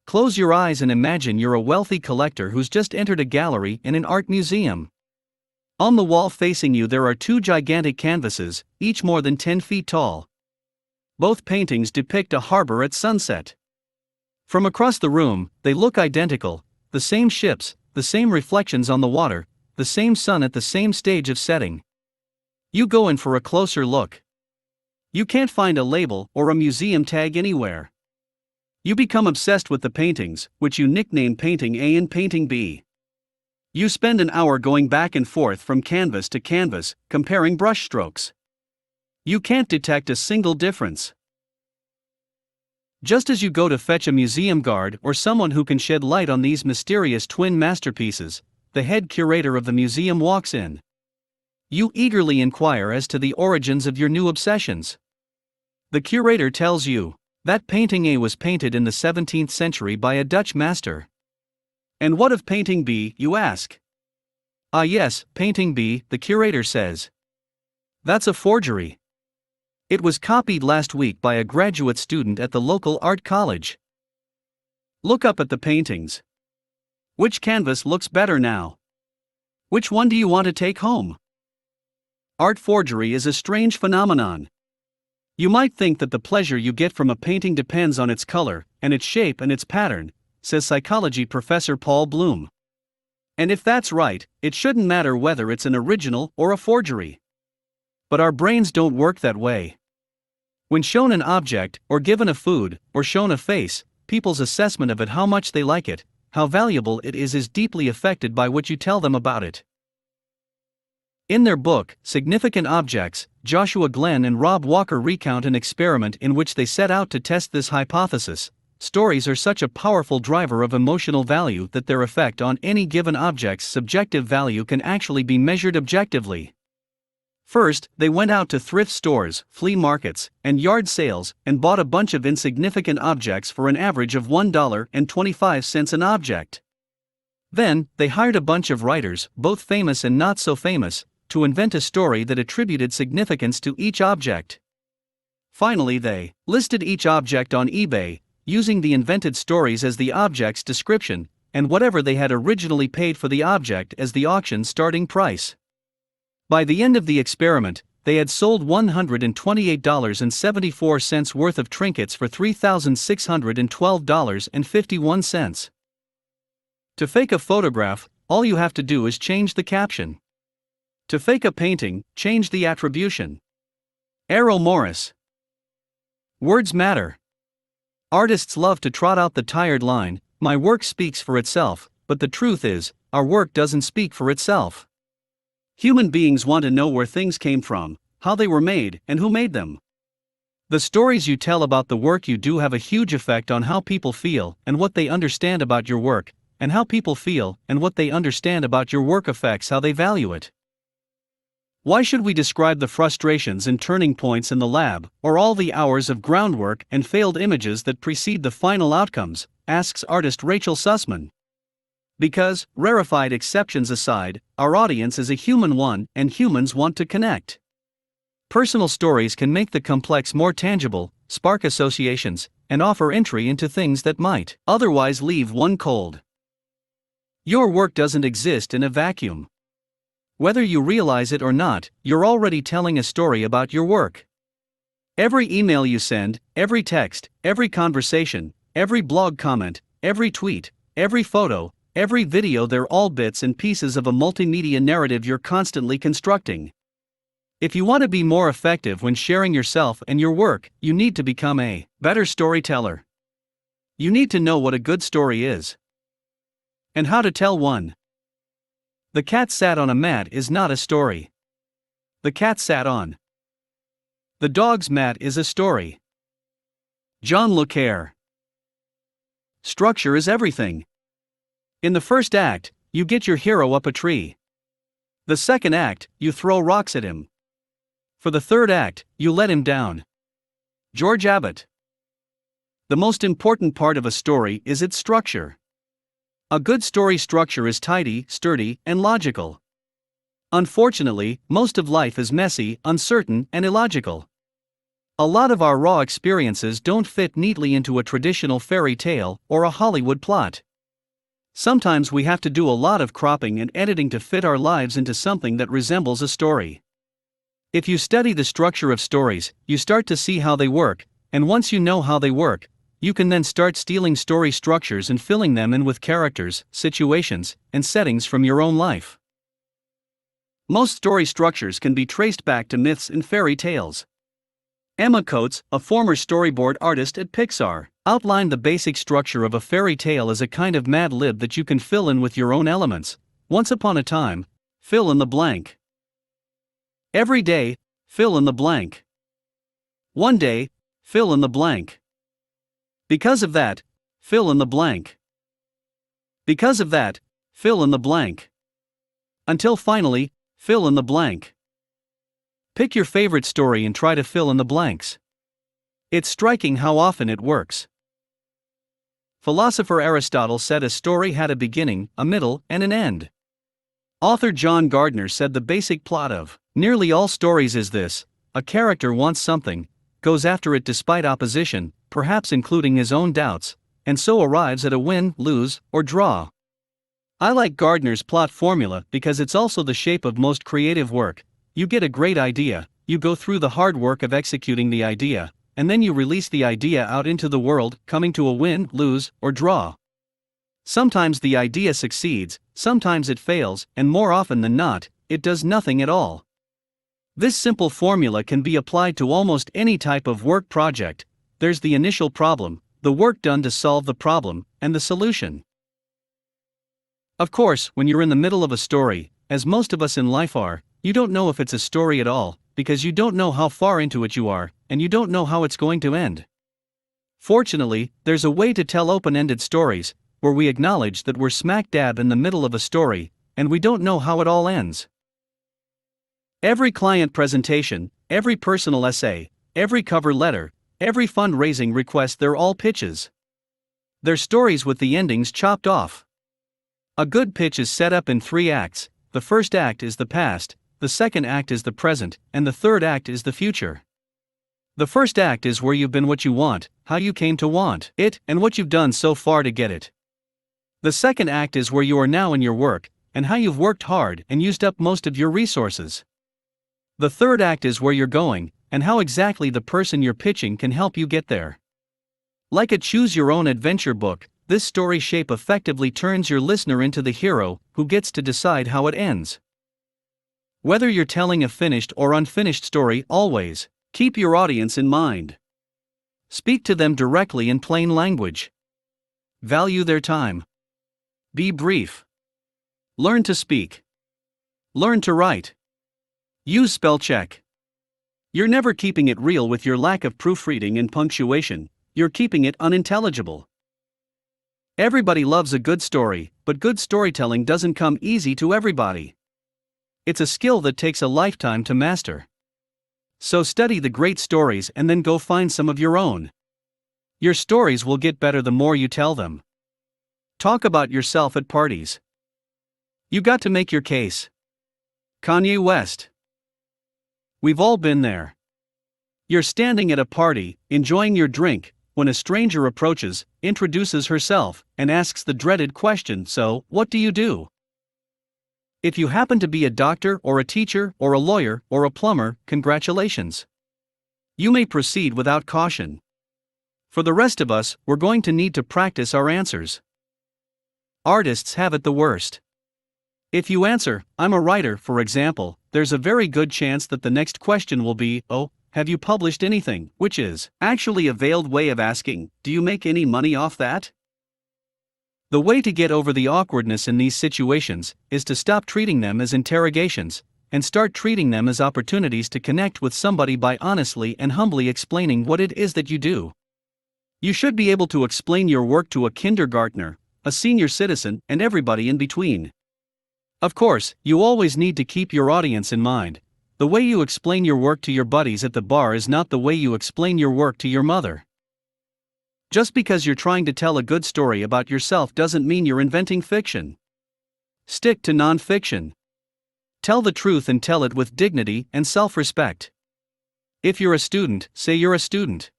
Close your eyes and imagine you're a wealthy collector who's just entered a gallery in an art museum. On the wall facing you there are two gigantic canvases, each more than 10 feet tall. Both paintings depict a harbor at sunset. From across the room, they look identical, the same ships, the same reflections on the water, the same sun at the same stage of setting. You go in for a closer look. You can't find a label or a museum tag anywhere. You become obsessed with the paintings, which you nickname Painting A and Painting B. You spend an hour going back and forth from canvas to canvas, comparing brushstrokes. You can't detect a single difference. Just as you go to fetch a museum guard or someone who can shed light on these mysterious twin masterpieces, the head curator of the museum walks in. You eagerly inquire as to the origins of your new obsessions. The curator tells you that Painting A was painted in the 17th century by a Dutch master. And what of Painting B, you ask? Ah yes, Painting B, the curator says. That's a forgery. It was copied last week by a graduate student at the local art college. Look up at the paintings. Which canvas looks better now? Which one do you want to take home? Art forgery is a strange phenomenon. You might think that the pleasure you get from a painting depends on its color, and its shape and its pattern, says psychology professor Paul Bloom. And if that's right, it shouldn't matter whether it's an original or a forgery. But our brains don't work that way. When shown an object, or given a food, or shown a face, people's assessment of it, how much they like it, how valuable it is deeply affected by what you tell them about it. In their book, Significant Objects, Joshua Glenn and Rob Walker recount an experiment in which they set out to test this hypothesis. Stories are such a powerful driver of emotional value that their effect on any given object's subjective value can actually be measured objectively. First, they went out to thrift stores, flea markets, and yard sales and bought a bunch of insignificant objects for an average of $1.25 an object. Then, they hired a bunch of writers, both famous and not so famous, to invent a story that attributed significance to each object. Finally, they listed each object on eBay, using the invented stories as the object's description, and whatever they had originally paid for the object as the auction starting price. By the end of the experiment, they had sold $128.74 worth of trinkets for $3,612.51. To fake a photograph, all you have to do is change the caption. To fake a painting, change the attribution. Errol Morris. Words matter. Artists love to trot out the tired line, "My work speaks for itself," but the truth is, our work doesn't speak for itself. Human beings want to know where things came from, how they were made, and who made them. The stories you tell about the work you do have a huge effect on how people feel and what they understand about your work, and how people feel and what they understand about your work affects how they value it. Why should we describe the frustrations and turning points in the lab, or all the hours of groundwork and failed images that precede the final outcomes, asks artist Rachel Sussman. Because, rarefied exceptions aside, our audience is a human one and humans want to connect. Personal stories can make the complex more tangible, spark associations, and offer entry into things that might otherwise leave one cold. Your work doesn't exist in a vacuum. Whether you realize it or not, you're already telling a story about your work. Every email you send, every text, every conversation, every blog comment, every tweet, every photo, every video, they're all bits and pieces of a multimedia narrative you're constantly constructing. If you want to be more effective when sharing yourself and your work, you need to become a better storyteller. You need to know what a good story is and how to tell one. The cat sat on a mat is not a story. The cat sat on the dog's mat is a story. John Le Carre. Structure is everything. In the first act, you get your hero up a tree. The second act, you throw rocks at him. For the third act, you let him down. George Abbott. The most important part of a story is its structure. A good story structure is tidy, sturdy, and logical. Unfortunately, most of life is messy, uncertain, and illogical. A lot of our raw experiences don't fit neatly into a traditional fairy tale or a Hollywood plot. Sometimes we have to do a lot of cropping and editing to fit our lives into something that resembles a story. If you study the structure of stories, you start to see how they work, and once you know how they work, you can then start stealing story structures and filling them in with characters, situations, and settings from your own life. Most story structures can be traced back to myths and fairy tales. Emma Coates, a former storyboard artist at Pixar, outlined the basic structure of a fairy tale as a kind of mad lib that you can fill in with your own elements. Once upon a time, fill in the blank. Every day, fill in the blank. One day, fill in the blank. Because of that, fill in the blank. Because of that, fill in the blank. Until finally, fill in the blank. Pick your favorite story and try to fill in the blanks. It's striking how often it works. Philosopher Aristotle said a story had a beginning, a middle, and an end. Author John Gardner said the basic plot of nearly all stories is this: a character wants something, goes after it despite opposition, perhaps including his own doubts, and so arrives at a win, lose, or draw. I like Gardner's plot formula because it's also the shape of most creative work. You get a great idea, you go through the hard work of executing the idea, and then you release the idea out into the world, coming to a win, lose, or draw. Sometimes the idea succeeds, sometimes it fails, and more often than not, it does nothing at all. This simple formula can be applied to almost any type of work project. There's the initial problem, the work done to solve the problem, and the solution. Of course, when you're in the middle of a story, as most of us in life are, you don't know if it's a story at all, because you don't know how far into it you are, and you don't know how it's going to end. Fortunately, there's a way to tell open-ended stories, where we acknowledge that we're smack dab in the middle of a story, and we don't know how it all ends. Every client presentation, every personal essay, every cover letter, every fundraising request, they're all pitches. They're stories with the endings chopped off. A good pitch is set up in 3 acts. The first act is the past, the second act is the present, and the third act is the future. The first act is where you've been, what you want, how you came to want it, and what you've done so far to get it. The second act is where you are now in your work, and how you've worked hard and used up most of your resources. The third act is where you're going, and how exactly the person you're pitching can help you get there. Like a choose-your-own-adventure book, this story shape effectively turns your listener into the hero, who gets to decide how it ends. Whether you're telling a finished or unfinished story, always keep your audience in mind. Speak to them directly in plain language. Value their time. Be brief. Learn to speak. Learn to write. Use spell check. You're never keeping it real with your lack of proofreading and punctuation, you're keeping it unintelligible. Everybody loves a good story, but good storytelling doesn't come easy to everybody. It's a skill that takes a lifetime to master. So study the great stories and then go find some of your own. Your stories will get better the more you tell them. Talk about yourself at parties. You got to make your case. Kanye West. We've all been there. You're standing at a party, enjoying your drink, when a stranger approaches, introduces herself, and asks the dreaded question, "So, what do you do?" If you happen to be a doctor or a teacher or a lawyer or a plumber, congratulations. You may proceed without caution. For the rest of us, we're going to need to practice our answers. Artists have it the worst. If you answer, "I'm a writer," for example, there's a very good chance that the next question will be, "Oh, have you published anything?" which is actually a veiled way of asking, "Do you make any money off that?" The way to get over the awkwardness in these situations is to stop treating them as interrogations and start treating them as opportunities to connect with somebody by honestly and humbly explaining what it is that you do. You should be able to explain your work to a kindergartner, a senior citizen, and everybody in between. Of course, you always need to keep your audience in mind. The way you explain your work to your buddies at the bar is not the way you explain your work to your mother. Just because you're trying to tell a good story about yourself doesn't mean you're inventing fiction. Stick to non-fiction. Tell the truth and tell it with dignity and self-respect. If you're a student, say you're a student.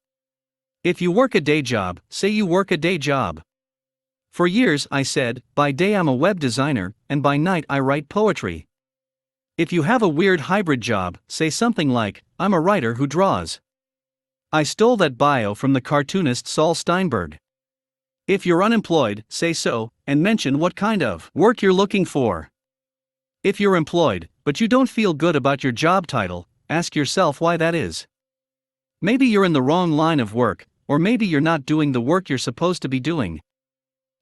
If you work a day job, say you work a day job. For years I said, by day I'm a web designer, and by night I write poetry. If you have a weird hybrid job, say something like, I'm a writer who draws. I stole that bio from the cartoonist Saul Steinberg. If you're unemployed, say so, and mention what kind of work you're looking for. If you're employed, but you don't feel good about your job title, ask yourself why that is. Maybe you're in the wrong line of work, or maybe you're not doing the work you're supposed to be doing.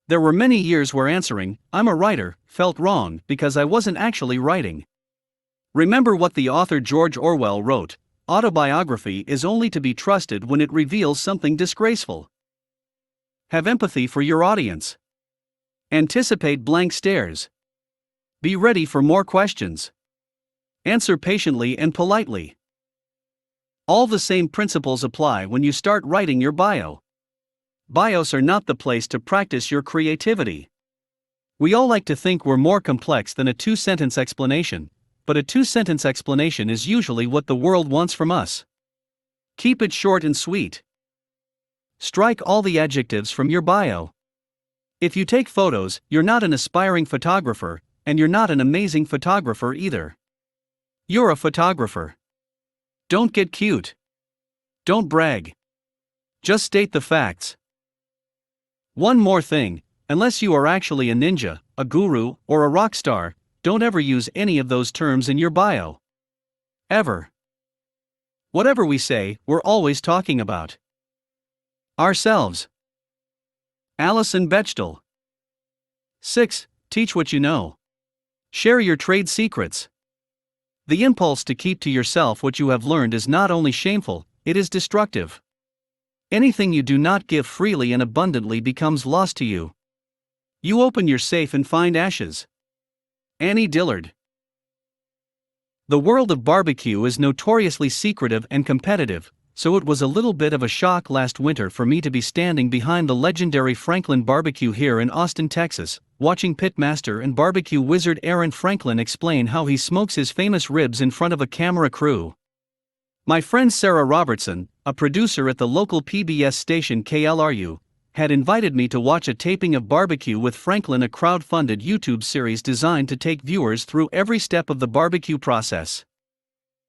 There were many years where answering, "I'm a writer," felt wrong because I wasn't actually writing. Remember what the author George Orwell wrote: autobiography is only to be trusted when it reveals something disgraceful. Have empathy for your audience. Anticipate blank stares. Be ready for more questions. Answer patiently and politely. All the same principles apply when you start writing your bio. Bios are not the place to practice your creativity. We all like to think we're more complex than a two-sentence explanation, but a two-sentence explanation is usually what the world wants from us. Keep it short and sweet. Strike all the adjectives from your bio. If you take photos, you're not an aspiring photographer, and you're not an amazing photographer either. You're a photographer. Don't get cute. Don't brag. Just state the facts. One more thing, unless you are actually a ninja, a guru, or a rock star, don't ever use any of those terms in your bio. Ever. Whatever we say, we're always talking about ourselves. Alison Bechdel. 6. Teach what you know. Share your trade secrets. The impulse to keep to yourself what you have learned is not only shameful, it is destructive. Anything you do not give freely and abundantly becomes lost to you. You open your safe and find ashes. Annie Dillard. The world of barbecue is notoriously secretive and competitive, so it was a little bit of a shock last winter for me to be standing behind the legendary Franklin Barbecue here in Austin, Texas, watching pitmaster and barbecue wizard Aaron Franklin explain how he smokes his famous ribs in front of a camera crew. My friend Sarah Robertson, a producer at the local PBS station KLRU, had invited me to watch a taping of Barbecue with Franklin, a crowd-funded YouTube series designed to take viewers through every step of the barbecue process.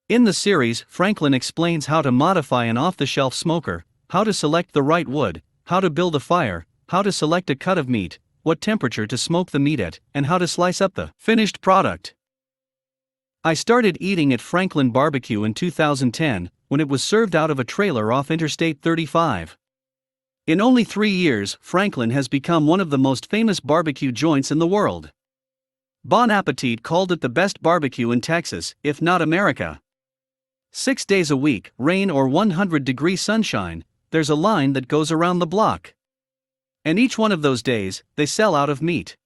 In the series, Franklin explains how to modify an off-the-shelf smoker, how to select the right wood, how to build a fire, how to select a cut of meat, what temperature to smoke the meat at, and how to slice up the finished product. I started eating at Franklin Barbecue in 2010, when it was served out of a trailer off Interstate 35. In only 3 years, Franklin has become one of the most famous barbecue joints in the world. Bon Appetit called it the best barbecue in Texas, if not America. 6 days a week, rain or 100-degree sunshine, there's a line that goes around the block. And each one of those days, they sell out of meat.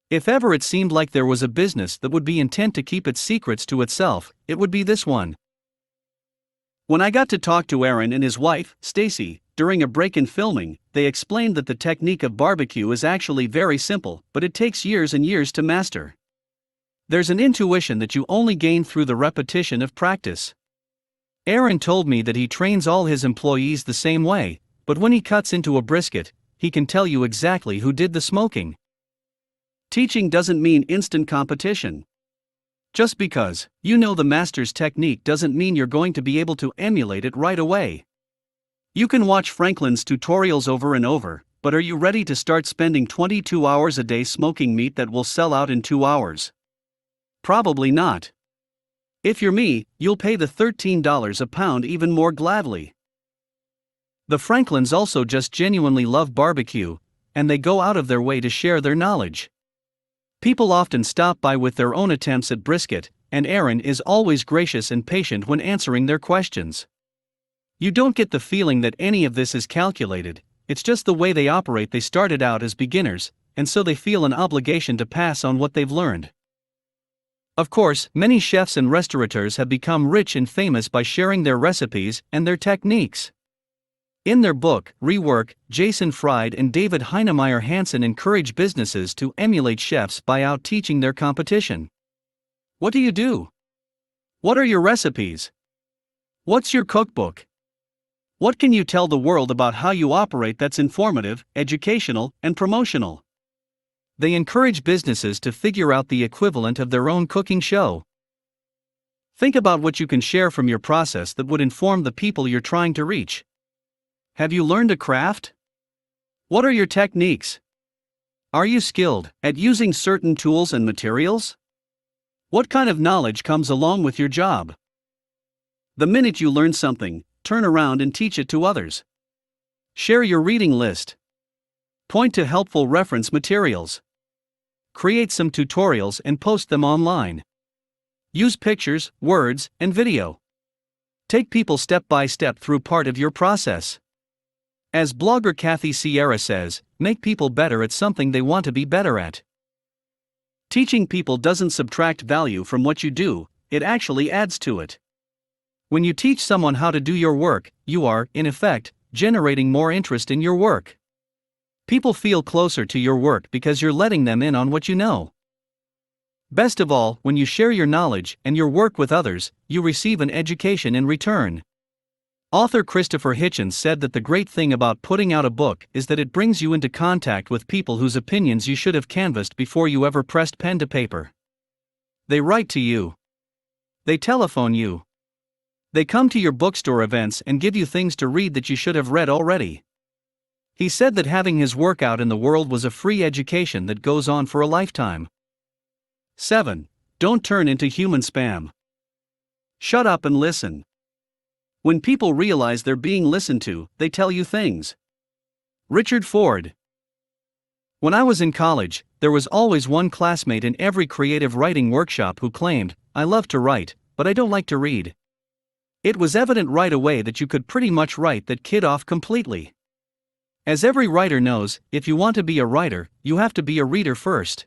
If ever it seemed like there was a business that would be intent to keep its secrets to itself, it would be this one. When I got to talk to Aaron and his wife, Stacy, during a break in filming, they explained that the technique of barbecue is actually very simple, but it takes years and years to master. There's an intuition that you only gain through the repetition of practice. Aaron told me that he trains all his employees the same way, but when he cuts into a brisket, he can tell you exactly who did the smoking. Teaching doesn't mean instant competition. Just because you know the master's technique doesn't mean you're going to be able to emulate it right away. You can watch Franklin's tutorials over and over, but are you ready to start spending 22 hours a day smoking meat that will sell out in 2 hours? Probably not. If you're me, you'll pay the $13 a pound even more gladly. The Franklins also just genuinely love barbecue, and they go out of their way to share their knowledge. People often stop by with their own attempts at brisket, and Aaron is always gracious and patient when answering their questions. You don't get the feeling that any of this is calculated, it's just the way they operate. They started out as beginners, and so they feel an obligation to pass on what they've learned. Of course, many chefs and restaurateurs have become rich and famous by sharing their recipes and their techniques. In their book, Rework, Jason Fried and David Heinemeier Hansen encourage businesses to emulate chefs by out-teaching their competition. What do you do? What are your recipes? What's your cookbook? What can you tell the world about how you operate that's informative, educational, and promotional? They encourage businesses to figure out the equivalent of their own cooking show. Think about what you can share from your process that would inform the people you're trying to reach. Have you learned a craft? What are your techniques? Are you skilled at using certain tools and materials? What kind of knowledge comes along with your job? The minute you learn something, turn around and teach it to others. Share your reading list. Point to helpful reference materials. Create some tutorials and post them online. Use pictures, words, and video. Take people step by step through part of your process. As blogger Kathy Sierra says, make people better at something they want to be better at. Teaching people doesn't subtract value from what you do, it actually adds to it. When you teach someone how to do your work, you are, in effect, generating more interest in your work. People feel closer to your work because you're letting them in on what you know. Best of all, when you share your knowledge and your work with others, you receive an education in return. Author Christopher Hitchens said that the great thing about putting out a book is that it brings you into contact with people whose opinions you should have canvassed before you ever pressed pen to paper. They write to you. They telephone you. They come to your bookstore events and give you things to read that you should have read already. He said that having his work out in the world was a free education that goes on for a lifetime. 7. Don't turn into human spam. Shut up and listen. When people realize they're being listened to, they tell you things. Richard Ford. When I was in college, there was always one classmate in every creative writing workshop who claimed, "I love to write, but I don't like to read." It was evident right away that you could pretty much write that kid off completely. As every writer knows, if you want to be a writer, you have to be a reader first.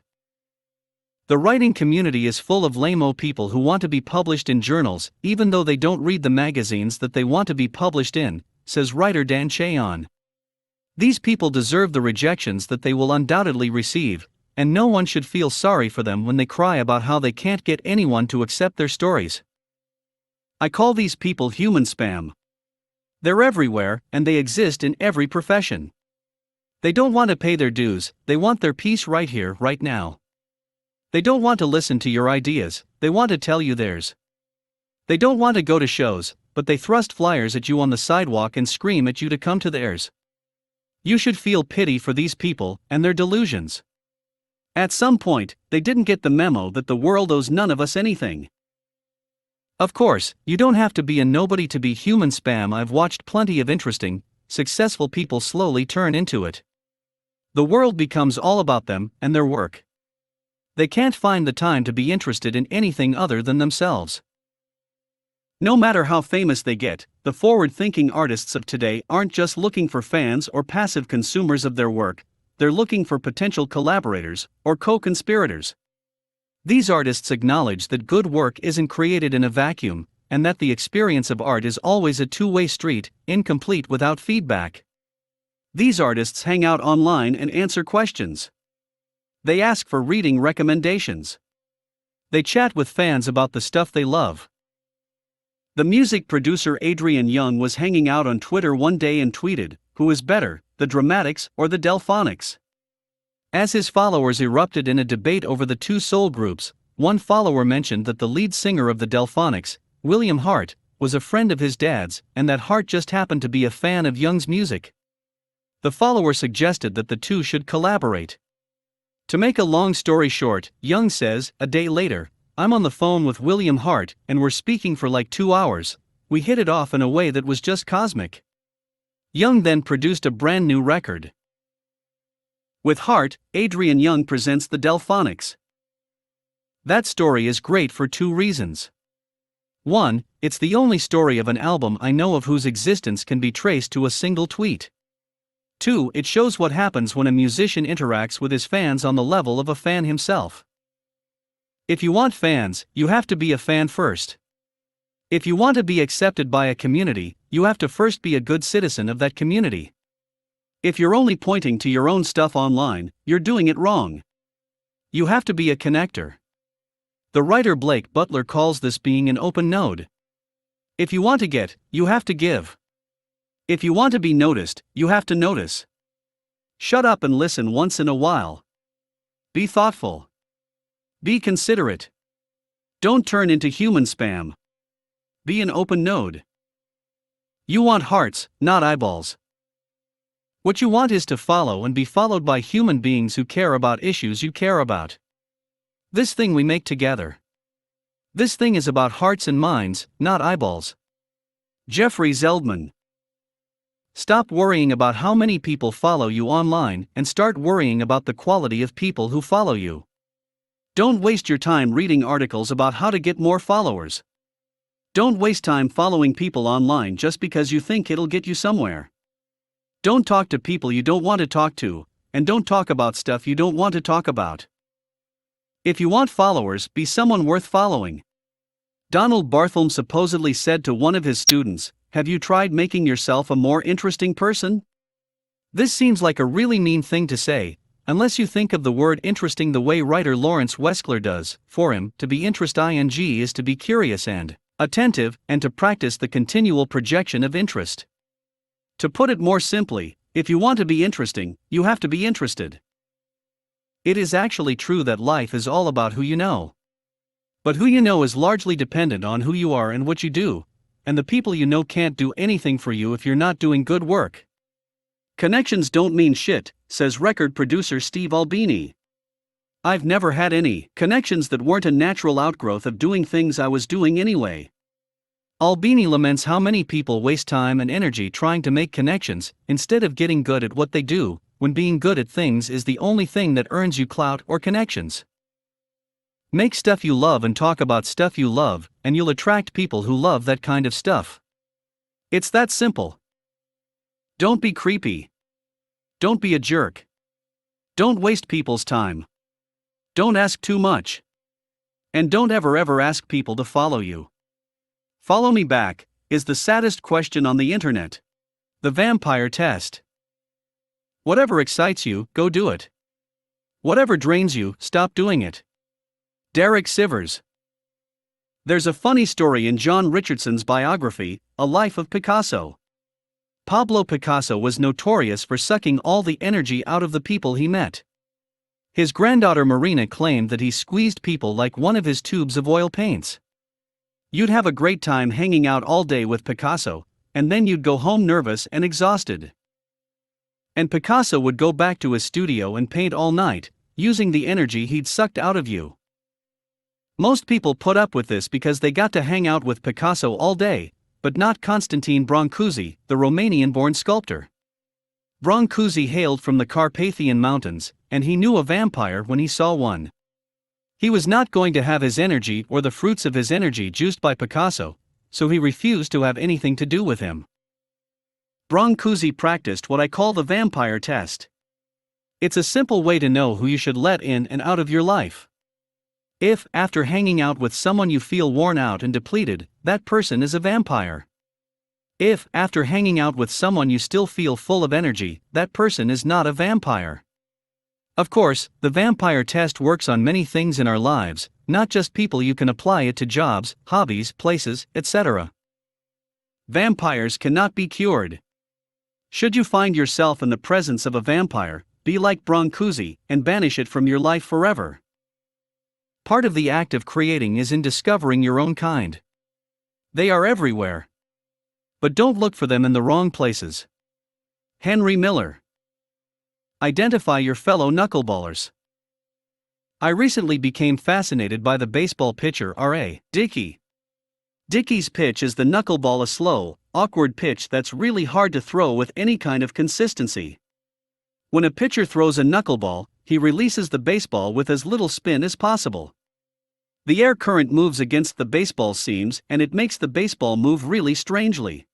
The writing community is full of lame-o people who want to be published in journals, even though they don't read the magazines that they want to be published in, says writer Dan Chaon. These people deserve the rejections that they will undoubtedly receive, and no one should feel sorry for them when they cry about how they can't get anyone to accept their stories. I call these people human spam. They're everywhere, and they exist in every profession. They don't want to pay their dues, they want their piece right here, right now. They don't want to listen to your ideas, they want to tell you theirs. They don't want to go to shows, but they thrust flyers at you on the sidewalk and scream at you to come to theirs. You should feel pity for these people and their delusions. At some point, they didn't get the memo that the world owes none of us anything. Of course, you don't have to be a nobody to be human spam. I've watched plenty of interesting, successful people slowly turn into it. The world becomes all about them and their work. They can't find the time to be interested in anything other than themselves. No matter how famous they get, the forward-thinking artists of today aren't just looking for fans or passive consumers of their work, they're looking for potential collaborators or co-conspirators. These artists acknowledge that good work isn't created in a vacuum, and that the experience of art is always a two-way street, incomplete without feedback. These artists hang out online and answer questions. They ask for reading recommendations. They chat with fans about the stuff they love. The music producer Adrian Young was hanging out on Twitter one day and tweeted, "Who is better, the Dramatics or the Delphonics?" As his followers erupted in a debate over the two soul groups, one follower mentioned that the lead singer of the Delphonics, William Hart, was a friend of his dad's, and that Hart just happened to be a fan of Young's music. The follower suggested that the two should collaborate. To make a long story short, Young says, "A day later, I'm on the phone with William Hart, and we're speaking for like 2 hours. We hit it off in a way that was just cosmic." Young then produced a brand new record. With Hart, Adrian Young presents the Delphonics. That story is great for 2 reasons. 1, it's the only story of an album I know of whose existence can be traced to a single tweet. 2, it shows what happens when a musician interacts with his fans on the level of a fan himself. If you want fans, you have to be a fan first. If you want to be accepted by a community, you have to first be a good citizen of that community. If you're only pointing to your own stuff online, you're doing it wrong. You have to be a connector. The writer Blake Butler calls this being an open node. If you want to get, you have to give. If you want to be noticed, you have to notice. Shut up and listen once in a while. Be thoughtful. Be considerate. Don't turn into human spam. Be an open node. You want hearts, not eyeballs. What you want is to follow and be followed by human beings who care about issues you care about. This thing we make together. This thing is about hearts and minds, not eyeballs. Jeffrey Zeldman. Stop worrying about how many people follow you online and start worrying about the quality of people who follow you. Don't waste your time reading articles about how to get more followers. Don't waste time following people online just because you think it'll get you somewhere. Don't talk to people you don't want to talk to, and don't talk about stuff you don't want to talk about. If you want followers, be someone worth following. Donald Barthelme supposedly said to one of his students, "Have you tried making yourself a more interesting person?" This seems like a really mean thing to say, unless you think of the word interesting the way writer Lawrence Weschler does. For him, to be interesting is to be curious and attentive, and to practice the continual projection of interest. To put it more simply, if you want to be interesting, you have to be interested. It is actually true that life is all about who you know. But who you know is largely dependent on who you are and what you do, and the people you know can't do anything for you if you're not doing good work. Connections don't mean shit, says record producer Steve Albini. I've never had any connections that weren't a natural outgrowth of doing things I was doing anyway. Albini laments how many people waste time and energy trying to make connections instead of getting good at what they do, when being good at things is the only thing that earns you clout or connections. Make stuff you love and talk about stuff you love, and you'll attract people who love that kind of stuff. It's that simple. Don't be creepy. Don't be a jerk. Don't waste people's time. Don't ask too much. And don't ever ask people to follow you. Follow me back is the saddest question on the internet. The vampire test. Whatever excites you, go do it. Whatever drains you, stop doing it. Derek Sivers. There's a funny story in John Richardson's biography, A Life of Picasso. Pablo Picasso was notorious for sucking all the energy out of the people he met. His granddaughter Marina claimed that he squeezed people like one of his tubes of oil paints. You'd have a great time hanging out all day with Picasso, and then you'd go home nervous and exhausted. And Picasso would go back to his studio and paint all night, using the energy he'd sucked out of you. Most people put up with this because they got to hang out with Picasso all day, but not Constantine Brancusi, the Romanian-born sculptor. Brancusi hailed from the Carpathian Mountains, and he knew a vampire when he saw one. He was not going to have his energy or the fruits of his energy juiced by Picasso, so he refused to have anything to do with him. Brancusi practiced what I call the vampire test. It's a simple way to know who you should let in and out of your life. If, after hanging out with someone you feel worn out and depleted, that person is a vampire. If, after hanging out with someone you still feel full of energy, that person is not a vampire. Of course, the vampire test works on many things in our lives, not just people. You can apply it to jobs, hobbies, places, etc. Vampires cannot be cured. Should you find yourself in the presence of a vampire, be like Brancusi and banish it from your life forever. Part of the act of creating is in discovering your own kind. They are everywhere. But don't look for them in the wrong places. Henry Miller. Identify your fellow knuckleballers. I recently became fascinated by the baseball pitcher R.A. Dickey. Dickey's pitch is the knuckleball, a slow, awkward pitch that's really hard to throw with any kind of consistency. When a pitcher throws a knuckleball, he releases the baseball with as little spin as possible. The air current moves against the baseball seams and it makes the baseball move really strangely.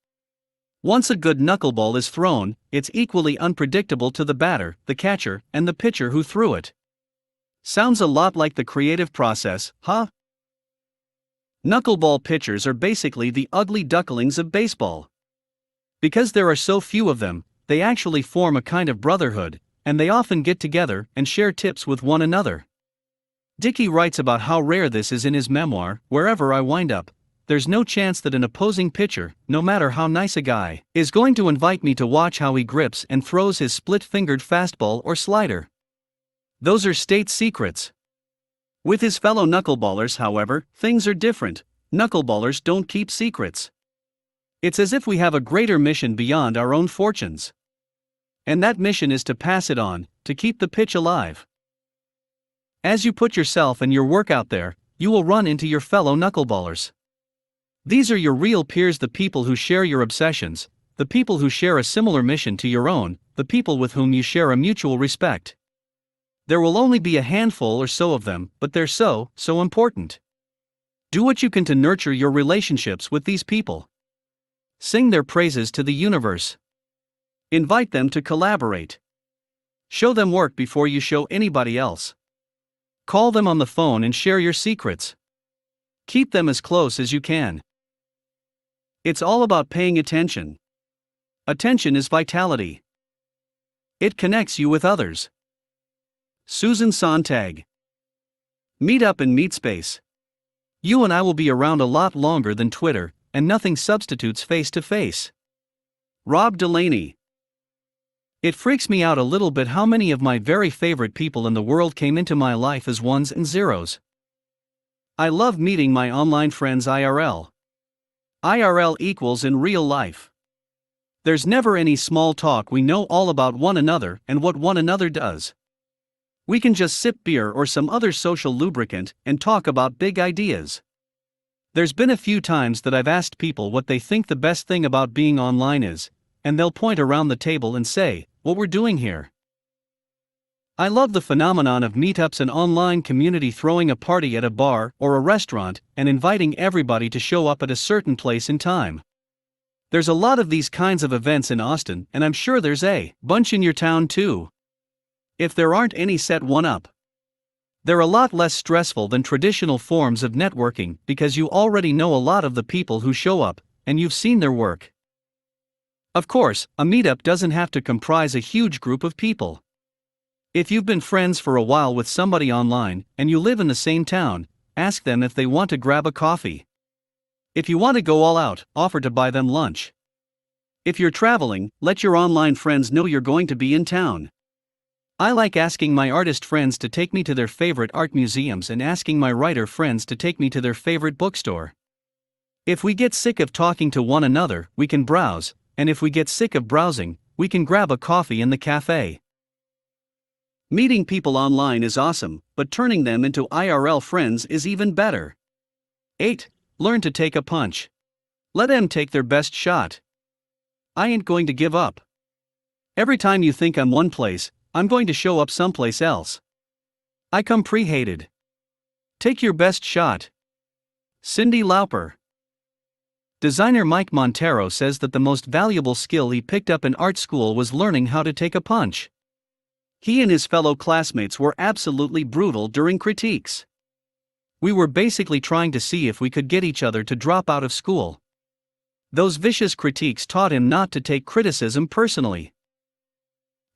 Once a good knuckleball is thrown, it's equally unpredictable to the batter, the catcher, and the pitcher who threw it. Sounds a lot like the creative process, huh? Knuckleball pitchers are basically the ugly ducklings of baseball. Because there are so few of them, they actually form a kind of brotherhood, and they often get together and share tips with one another. Dickey writes about how rare this is in his memoir, Wherever I Wind Up. There's no chance that an opposing pitcher, no matter how nice a guy, is going to invite me to watch how he grips and throws his split-fingered fastball or slider. Those are state secrets. With his fellow knuckleballers, however, things are different. Knuckleballers don't keep secrets. It's as if we have a greater mission beyond our own fortunes. And that mission is to pass it on, to keep the pitch alive. As you put yourself and your work out there, you will run into your fellow knuckleballers. These are your real peers, the people who share your obsessions, the people who share a similar mission to your own, the people with whom you share a mutual respect. There will only be a handful or so of them, but they're so important. Do what you can to nurture your relationships with these people. Sing their praises to the universe. Invite them to collaborate. Show them work before you show anybody else. Call them on the phone and share your secrets. Keep them as close as you can. It's all about paying attention. Attention is vitality. It connects you with others. Susan Sontag. Meet up in Meetspace. You and I will be around a lot longer than Twitter, and nothing substitutes face-to-face. Rob Delaney. It freaks me out a little bit how many of my very favorite people in the world came into my life as ones and zeros. I love meeting my online friends IRL. IRL equals in real life. There's never any small talk, we know all about one another and what one another does. We can just sip beer or some other social lubricant and talk about big ideas. There's been a few times that I've asked people what they think the best thing about being online is, and they'll point around the table and say, "What we're doing here." I love the phenomenon of meetups and online community, throwing a party at a bar or a restaurant and inviting everybody to show up at a certain place and time. There's a lot of these kinds of events in Austin, and I'm sure there's a bunch in your town too. If there aren't any, set one up. They're a lot less stressful than traditional forms of networking because you already know a lot of the people who show up, and you've seen their work. Of course, a meetup doesn't have to comprise a huge group of people. If you've been friends for a while with somebody online, and you live in the same town, ask them if they want to grab a coffee. If you want to go all out, offer to buy them lunch. If you're traveling, let your online friends know you're going to be in town. I like asking my artist friends to take me to their favorite art museums and asking my writer friends to take me to their favorite bookstore. If we get sick of talking to one another, we can browse, and if we get sick of browsing, we can grab a coffee in the cafe. Meeting people online is awesome, but turning them into IRL friends is even better. 8. Learn to take a punch. Let them take their best shot. I ain't going to give up. Every time you think I'm one place, I'm going to show up someplace else. I come pre-hated. Take your best shot. Cyndi Lauper. Designer Mike Montero says that the most valuable skill he picked up in art school was learning how to take a punch. He and his fellow classmates were absolutely brutal during critiques. We were basically trying to see if we could get each other to drop out of school. Those vicious critiques taught him not to take criticism personally.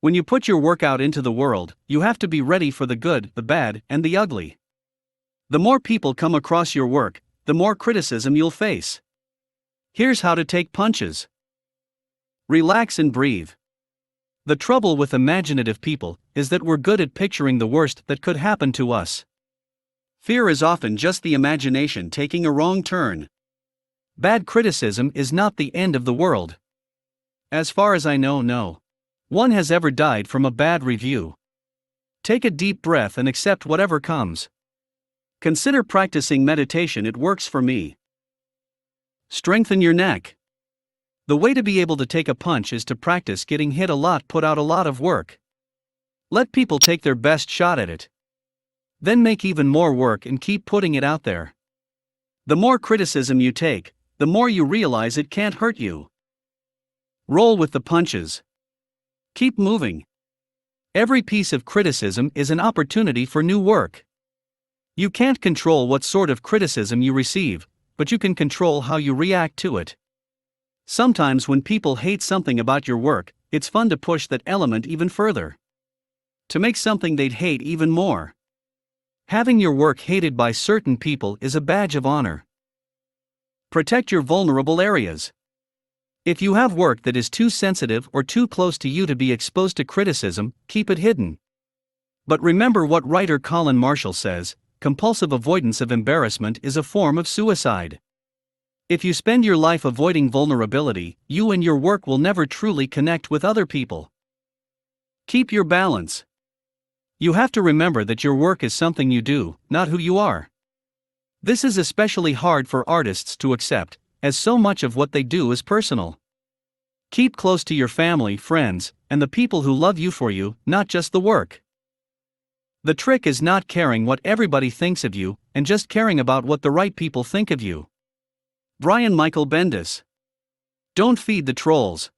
When you put your work out into the world, you have to be ready for the good, the bad, and the ugly. The more people come across your work, the more criticism you'll face. Here's how to take punches. Relax and breathe. The trouble with imaginative people is that we're good at picturing the worst that could happen to us. Fear is often just the imagination taking a wrong turn. Bad criticism is not the end of the world. As far as I know, no one has ever died from a bad review. Take a deep breath and accept whatever comes. Consider practicing meditation, it works for me. Strengthen your neck. The way to be able to take a punch is to practice getting hit a lot, put out a lot of work. Let people take their best shot at it. Then make even more work and keep putting it out there. The more criticism you take, the more you realize it can't hurt you. Roll with the punches. Keep moving. Every piece of criticism is an opportunity for new work. You can't control what sort of criticism you receive, but you can control how you react to it. Sometimes when people hate something about your work, it's fun to push that element even further. To make something they'd hate even more. Having your work hated by certain people is a badge of honor. Protect your vulnerable areas. If you have work that is too sensitive or too close to you to be exposed to criticism, keep it hidden. But remember what writer Colin Marshall says: compulsive avoidance of embarrassment is a form of suicide. If you spend your life avoiding vulnerability, you and your work will never truly connect with other people. Keep your balance. You have to remember that your work is something you do, not who you are. This is especially hard for artists to accept, as so much of what they do is personal. Keep close to your family, friends, and the people who love you for you, not just the work. The trick is not caring what everybody thinks of you, and just caring about what the right people think of you. Brian Michael Bendis. Don't feed the trolls.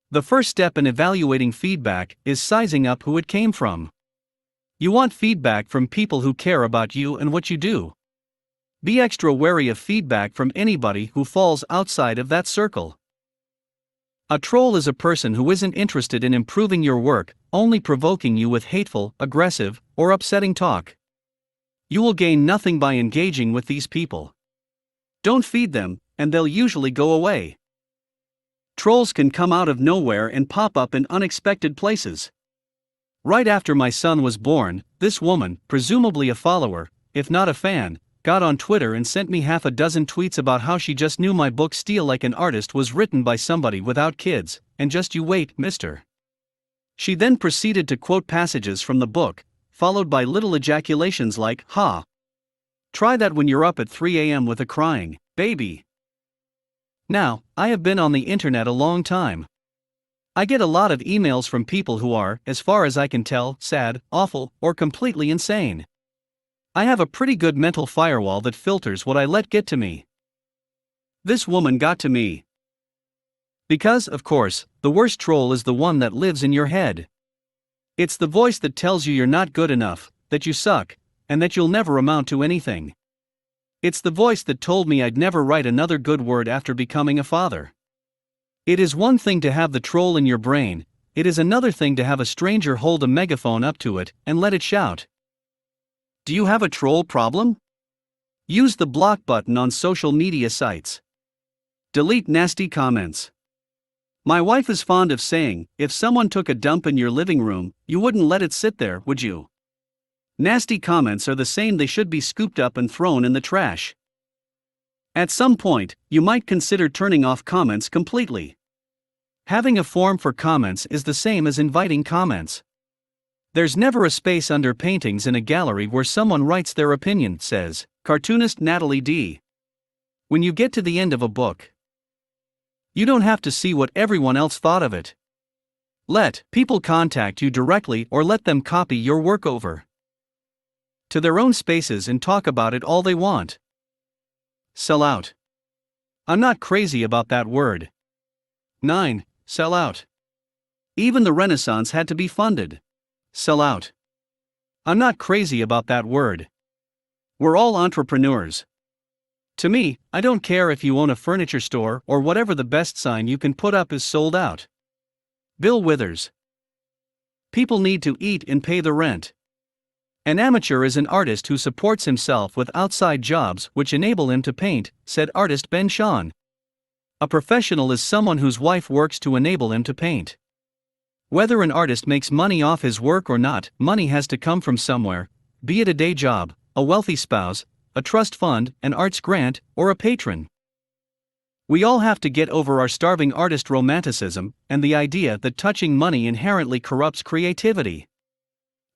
The first step in evaluating feedback is sizing up who it came from. You want feedback from people who care about you and what you do. Be extra wary of feedback from anybody who falls outside of that circle. A troll is a person who isn't interested in improving your work, only provoking you with hateful, aggressive, or upsetting talk. You will gain nothing by engaging with these people. Don't feed them, and they'll usually go away. Trolls can come out of nowhere and pop up in unexpected places. Right after my son was born, this woman, presumably a follower, if not a fan, got on Twitter and sent me half a dozen tweets about how she just knew my book Steal Like an Artist was written by somebody without kids, and just you wait, mister. She then proceeded to quote passages from the book, followed by little ejaculations like, ha. Try that when you're up at 3 a.m. with a crying baby. Now, I have been on the internet a long time. I get a lot of emails from people who are, as far as I can tell, sad, awful, or completely insane. I have a pretty good mental firewall that filters what I let get to me. This woman got to me. Because, of course, the worst troll is the one that lives in your head. It's the voice that tells you you're not good enough, that you suck, and that you'll never amount to anything. It's the voice that told me I'd never write another good word after becoming a father. It is one thing to have the troll in your brain, it is another thing to have a stranger hold a megaphone up to it and let it shout. Do you have a troll problem? Use the block button on social media sites. Delete nasty comments. My wife is fond of saying, if someone took a dump in your living room, you wouldn't let it sit there, would you? Nasty comments are the same, they should be scooped up and thrown in the trash. At some point, you might consider turning off comments completely. Having a form for comments is the same as inviting comments. There's never a space under paintings in a gallery where someone writes their opinion, says cartoonist Natalie D. When you get to the end of a book, you don't have to see what everyone else thought of it. Let people contact you directly or let them copy your work over to their own spaces and talk about it all they want. Sell out. I'm not crazy about that word. 9. Sell out. Even the Renaissance had to be funded. Sell out. I'm not crazy about that word. We're all entrepreneurs. To me, I don't care if you own a furniture store or whatever, the best sign you can put up is sold out. Bill Withers. People need to eat and pay the rent. An amateur is an artist who supports himself with outside jobs which enable him to paint, said artist Ben Shahn. A professional is someone whose wife works to enable him to paint. Whether an artist makes money off his work or not, money has to come from somewhere, be it a day job, a wealthy spouse, a trust fund, an arts grant, or a patron. We all have to get over our starving artist romanticism and the idea that touching money inherently corrupts creativity.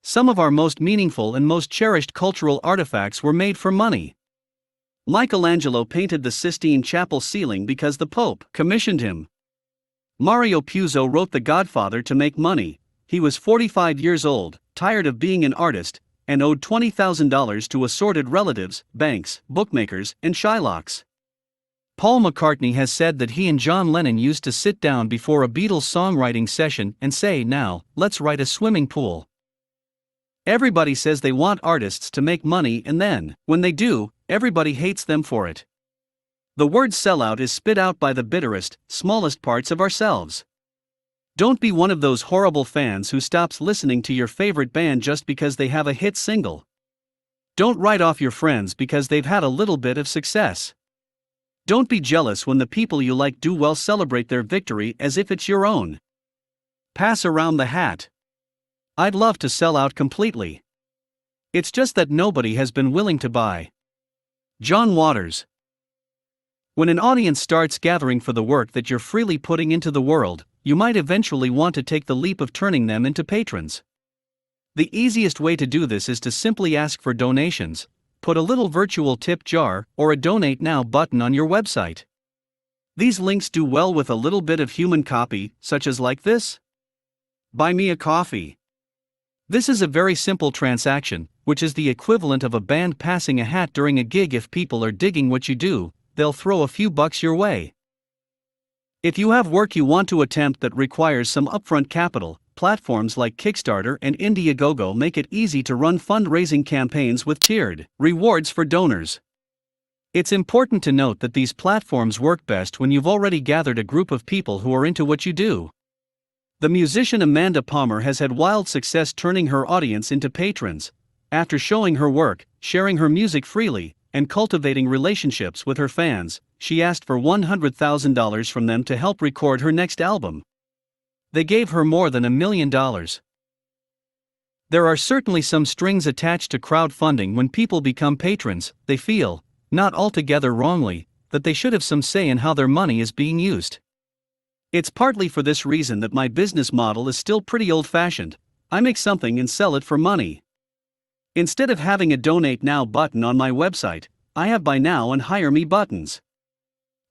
Some of our most meaningful and most cherished cultural artifacts were made for money. Michelangelo painted the Sistine Chapel ceiling because the Pope commissioned him. Mario Puzo wrote The Godfather to make money. He was 45 years old, tired of being an artist, and owed $20,000 to assorted relatives, banks, bookmakers, and Shylocks. Paul McCartney has said that he and John Lennon used to sit down before a Beatles songwriting session and say, now, let's write a swimming pool. Everybody says they want artists to make money, and then, when they do, everybody hates them for it. The word sellout is spit out by the bitterest, smallest parts of ourselves. Don't be one of those horrible fans who stops listening to your favorite band just because they have a hit single. Don't write off your friends because they've had a little bit of success. Don't be jealous when the people you like do well. Celebrate their victory as if it's your own. Pass around the hat. I'd love to sell out completely. It's just that nobody has been willing to buy. John Waters. When an audience starts gathering for the work that you're freely putting into the world, you might eventually want to take the leap of turning them into patrons. The easiest way to do this is to simply ask for donations, put a little virtual tip jar or a donate now button on your website. These links do well with a little bit of human copy, such as like this. Buy me a coffee. This is a very simple transaction, which is the equivalent of a band passing a hat during a gig. If people are digging what you do, they'll throw a few bucks your way. If you have work you want to attempt that requires some upfront capital, platforms like Kickstarter and Indiegogo make it easy to run fundraising campaigns with tiered rewards for donors. It's important to note that these platforms work best when you've already gathered a group of people who are into what you do. The musician Amanda Palmer has had wild success turning her audience into patrons. After showing her work, sharing her music freely, and cultivating relationships with her fans, she asked for $100,000 from them to help record her next album. They gave her more than $1 million. There are certainly some strings attached to crowdfunding. When people become patrons, they feel, not altogether wrongly, that they should have some say in how their money is being used. It's partly for this reason that my business model is still pretty old-fashioned. I make something and sell it for money. Instead of having a donate now button on my website, I have buy now and hire me buttons.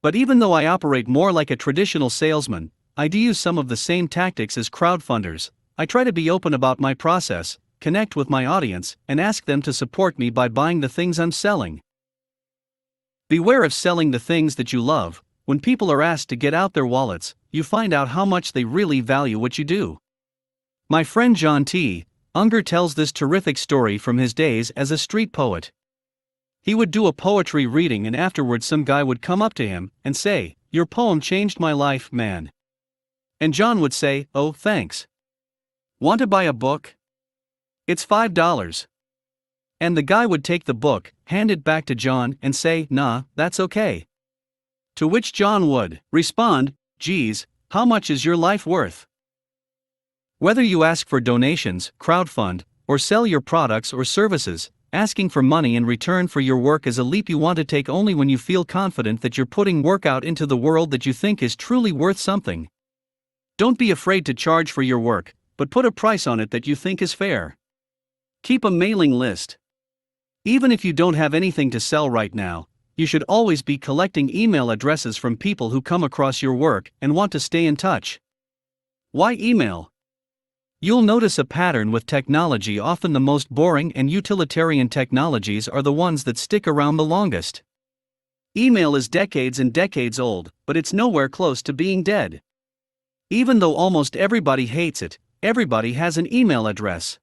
But even though I operate more like a traditional salesman, I do use some of the same tactics as crowdfunders. I try to be open about my process, connect with my audience, and ask them to support me by buying the things I'm selling. Beware of selling the things that you love. When people are asked to get out their wallets, you find out how much they really value what you do. My friend John T. Unger tells this terrific story from his days as a street poet. He would do a poetry reading and afterwards some guy would come up to him and say, "Your poem changed my life, man." And John would say, "Oh, thanks. Want to buy a book? It's $5. And the guy would take the book, hand it back to John, and say, "Nah, that's okay." To which John would respond, "Geez, how much is your life worth?" Whether you ask for donations, crowdfund, or sell your products or services, asking for money in return for your work is a leap you want to take only when you feel confident that you're putting work out into the world that you think is truly worth something. Don't be afraid to charge for your work, but put a price on it that you think is fair. Keep a mailing list. Even if you don't have anything to sell right now, you should always be collecting email addresses from people who come across your work and want to stay in touch. Why email? You'll notice a pattern with technology. Often the most boring and utilitarian technologies are the ones that stick around the longest. Email is decades and decades old, but it's nowhere close to being dead. Even though almost everybody hates it, everybody has an email address.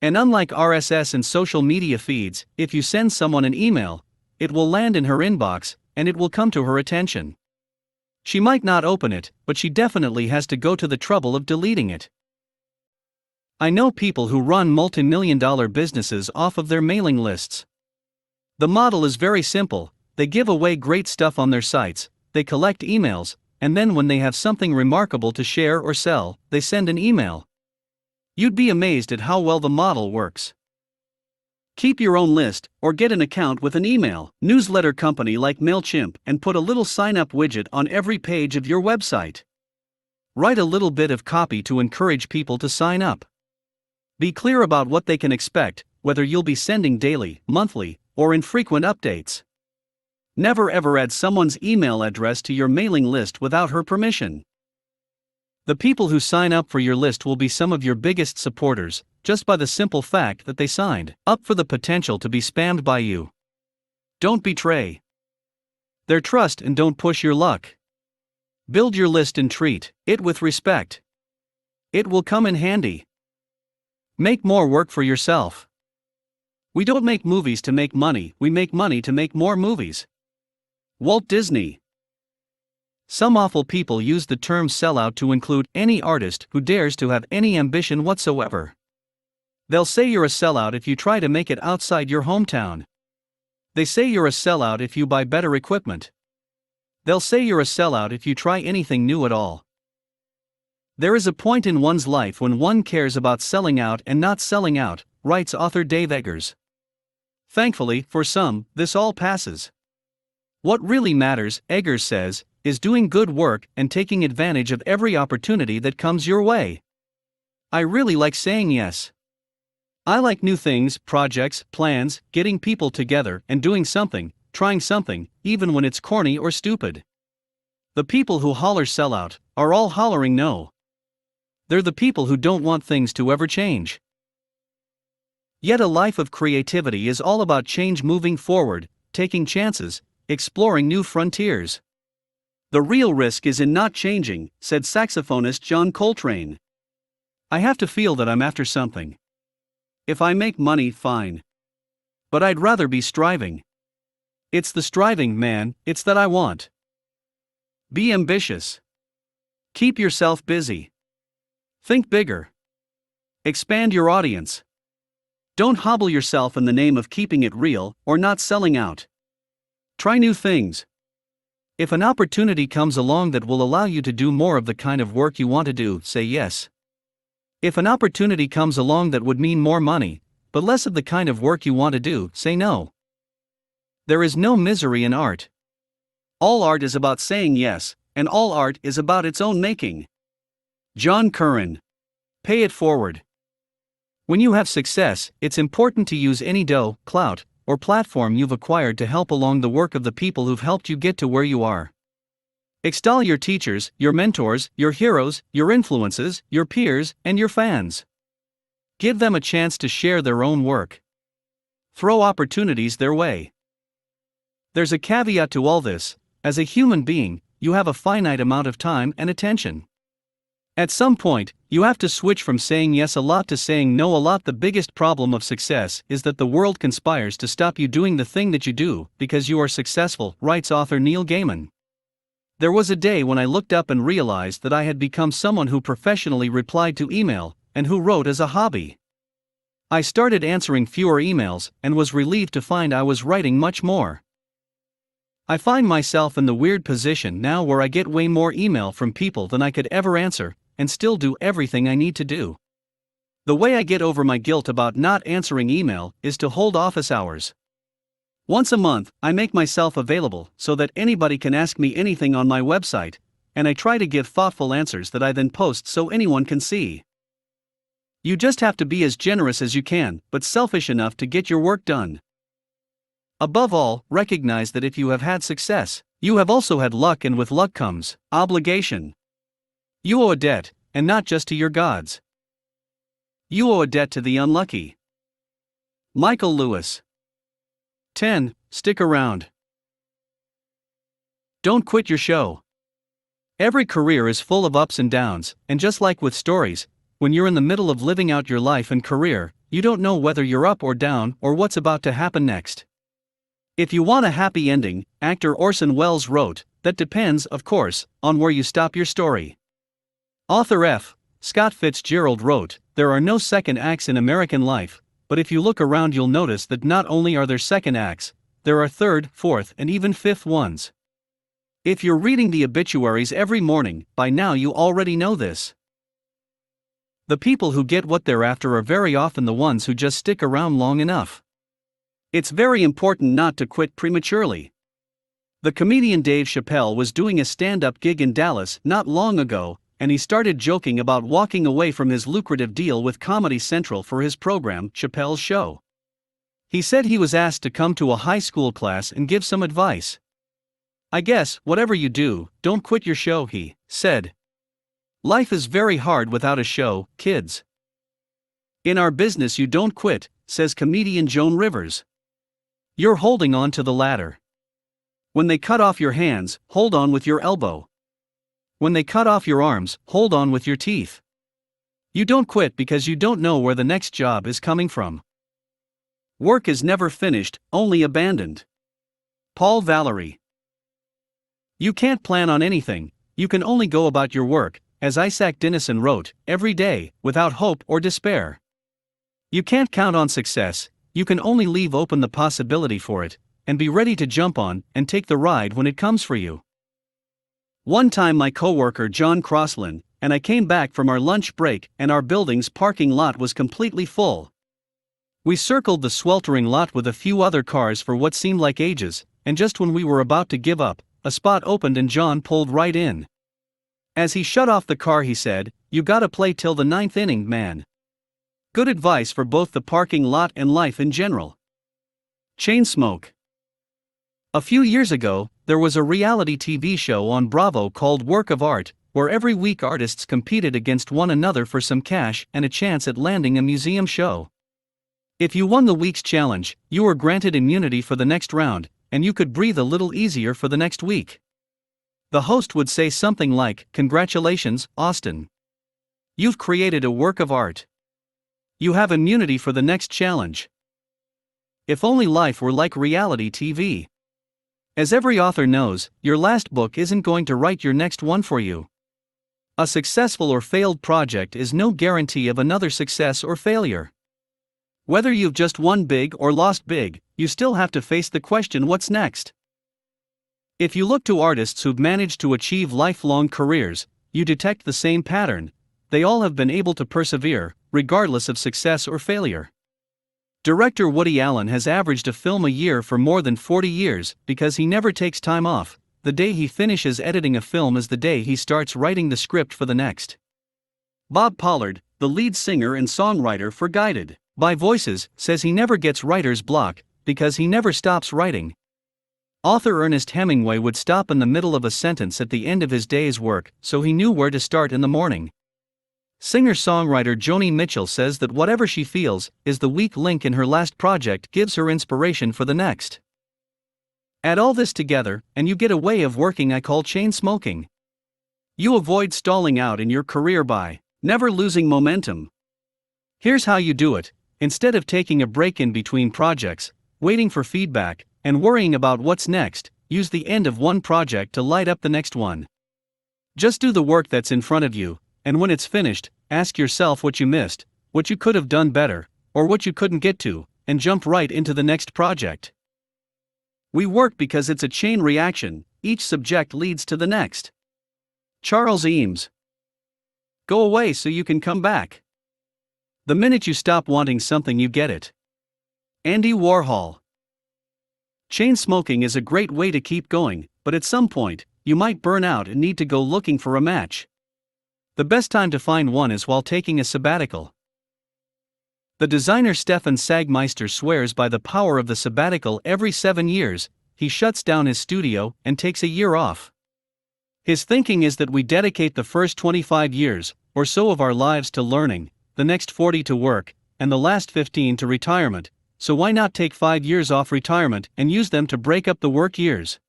And unlike RSS and social media feeds, if you send someone an email, it will land in her inbox, and it will come to her attention. She might not open it, but she definitely has to go to the trouble of deleting it. I know people who run multi-million-dollar businesses off of their mailing lists. The model is very simple. They give away great stuff on their sites, they collect emails, and then when they have something remarkable to share or sell, they send an email. You'd be amazed at how well the model works. Keep your own list, or get an account with an email newsletter company like MailChimp and put a little sign-up widget on every page of your website. Write a little bit of copy to encourage people to sign up. Be clear about what they can expect, whether you'll be sending daily, monthly, or infrequent updates. Never ever add someone's email address to your mailing list without her permission. The people who sign up for your list will be some of your biggest supporters, just by the simple fact that they signed up for the potential to be spammed by you. Don't betray their trust and don't push your luck. Build your list and treat it with respect. It will come in handy. Make more work for yourself. We don't make movies to make money, we make money to make more movies. Walt Disney. Some awful people use the term sellout to include any artist who dares to have any ambition whatsoever. They'll say you're a sellout if you try to make it outside your hometown. They say you're a sellout if you buy better equipment. They'll say you're a sellout if you try anything new at all. There is a point in one's life when one cares about selling out and not selling out, writes author Dave Eggers. Thankfully, for some, this all passes. What really matters, Eggers says, is doing good work and taking advantage of every opportunity that comes your way. I really like saying yes. I like new things, projects, plans, getting people together and doing something, trying something, even when it's corny or stupid. The people who holler sellout are all hollering no. They're the people who don't want things to ever change. Yet a life of creativity is all about change, moving forward, taking chances, exploring new frontiers. The real risk is in not changing, said saxophonist John Coltrane. I have to feel that I'm after something. If I make money, fine. But I'd rather be striving. It's the striving, man, it's that I want. Be ambitious. Keep yourself busy. Think bigger. Expand your audience. Don't hobble yourself in the name of keeping it real or not selling out. Try new things. If an opportunity comes along that will allow you to do more of the kind of work you want to do, say yes. If an opportunity comes along that would mean more money, but less of the kind of work you want to do, say no. There is no misery in art. All art is about saying yes, and all art is about its own making. John Curran. Pay it forward. When you have success, it's important to use any dough, clout, or platform you've acquired to help along the work of the people who've helped you get to where you are. Extol your teachers, your mentors, your heroes, your influences, your peers, and your fans. Give them a chance to share their own work. Throw opportunities their way. There's a caveat to all this. As a human being, you have a finite amount of time and attention. At some point, you have to switch from saying yes a lot to saying no a lot. The biggest problem of success is that the world conspires to stop you doing the thing that you do because you are successful, writes author Neil Gaiman. There was a day when I looked up and realized that I had become someone who professionally replied to email and who wrote as a hobby. I started answering fewer emails and was relieved to find I was writing much more. I find myself in the weird position now where I get way more email from people than I could ever answer and still do everything I need to do. The way I get over my guilt about not answering email is to hold office hours. Once a month, I make myself available so that anybody can ask me anything on my website, and I try to give thoughtful answers that I then post so anyone can see. You just have to be as generous as you can, but selfish enough to get your work done. Above all, recognize that if you have had success, you have also had luck, and with luck comes obligation. You owe a debt, and not just to your gods. You owe a debt to the unlucky. Michael Lewis. 10. Stick around. Don't quit your show. Every career is full of ups and downs, and just like with stories, when you're in the middle of living out your life and career, you don't know whether you're up or down or what's about to happen next. If you want a happy ending, actor Orson Welles wrote, that depends, of course, on where you stop your story. Author F. Scott Fitzgerald wrote, there are no second acts in American life, but if you look around you'll notice that not only are there second acts, there are third, fourth, and even fifth ones. If you're reading the obituaries every morning, by now you already know this. The people who get what they're after are very often the ones who just stick around long enough. It's very important not to quit prematurely. The comedian Dave Chappelle was doing a stand-up gig in Dallas not long ago, and he started joking about walking away from his lucrative deal with Comedy Central for his program, Chappelle's Show. He said he was asked to come to a high school class and give some advice. I guess, whatever you do, don't quit your show, he said. Life is very hard without a show, kids. In our business you don't quit, says comedian Joan Rivers. You're holding on to the ladder. When they cut off your hands, hold on with your elbow. When they cut off your arms, hold on with your teeth. You don't quit because you don't know where the next job is coming from. Work is never finished, only abandoned. Paul Valery. You can't plan on anything, you can only go about your work, as Isaac Dinesen wrote, every day, without hope or despair. You can't count on success, you can only leave open the possibility for it, and be ready to jump on and take the ride when it comes for you. One time my coworker John Crosslin and I came back from our lunch break and our building's parking lot was completely full. We circled the sweltering lot with a few other cars for what seemed like ages, and just when we were about to give up, a spot opened and John pulled right in. As he shut off the car, he said, "You gotta play till the 9th inning, man." Good advice for both the parking lot and life in general. Chain smoke. A few years ago, there was a reality TV show on Bravo called Work of Art, where every week artists competed against one another for some cash and a chance at landing a museum show. If you won the week's challenge, you were granted immunity for the next round, and you could breathe a little easier for the next week. The host would say something like, "Congratulations, Austin. You've created a work of art. You have immunity for the next challenge." If only life were like reality TV. As every author knows, your last book isn't going to write your next one for you. A successful or failed project is no guarantee of another success or failure. Whether you've just won big or lost big, you still have to face the question, what's next? If you look to artists who've managed to achieve lifelong careers, you detect the same pattern. They all have been able to persevere, regardless of success or failure. Director Woody Allen has averaged a film a year for more than 40 years because he never takes time off. The day he finishes editing a film is the day he starts writing the script for the next. Bob Pollard, the lead singer and songwriter for Guided by Voices, says he never gets writer's block because he never stops writing. Author Ernest Hemingway would stop in the middle of a sentence at the end of his day's work, so he knew where to start in the morning. Singer-songwriter Joni Mitchell says that whatever she feels is the weak link in her last project gives her inspiration for the next. Add all this together, and you get a way of working I call chain smoking. You avoid stalling out in your career by never losing momentum. Here's how you do it. Instead of taking a break in between projects, waiting for feedback, and worrying about what's next, use the end of one project to light up the next one. Just do the work that's in front of you, and when it's finished, ask yourself what you missed, what you could have done better, or what you couldn't get to, and jump right into the next project. We work because it's a chain reaction, each subject leads to the next. Charles Eames. Go away so you can come back. The minute you stop wanting something, you get it. Andy Warhol. Chain smoking is a great way to keep going, but at some point, you might burn out and need to go looking for a match. The best time to find one is while taking a sabbatical. The designer Stefan Sagmeister swears by the power of the sabbatical. Every 7 years, he shuts down his studio and takes a year off. His thinking is that we dedicate the first 25 years or so of our lives to learning, the next 40 to work, and the last 15 to retirement. So why not take 5 years off retirement and use them to break up the work years?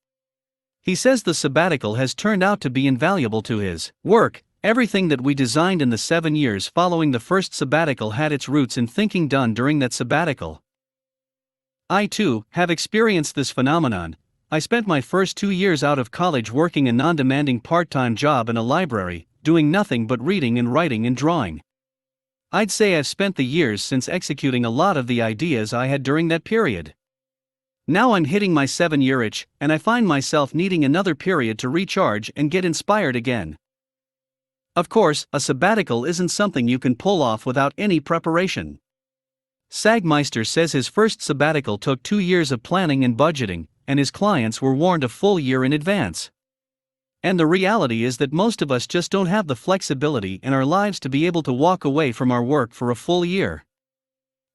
He says the sabbatical has turned out to be invaluable to his work. Everything that we designed in the 7 years following the first sabbatical had its roots in thinking done during that sabbatical. I too have experienced this phenomenon. I spent my first 2 years out of college working a non-demanding part-time job in a library, doing nothing but reading and writing and drawing. I'd say I've spent the years since executing a lot of the ideas I had during that period. Now I'm hitting my 7-year itch, and I find myself needing another period to recharge and get inspired again. Of course, a sabbatical isn't something you can pull off without any preparation. Sagmeister says his first sabbatical took 2 years of planning and budgeting, and his clients were warned a full year in advance. And the reality is that most of us just don't have the flexibility in our lives to be able to walk away from our work for a full year.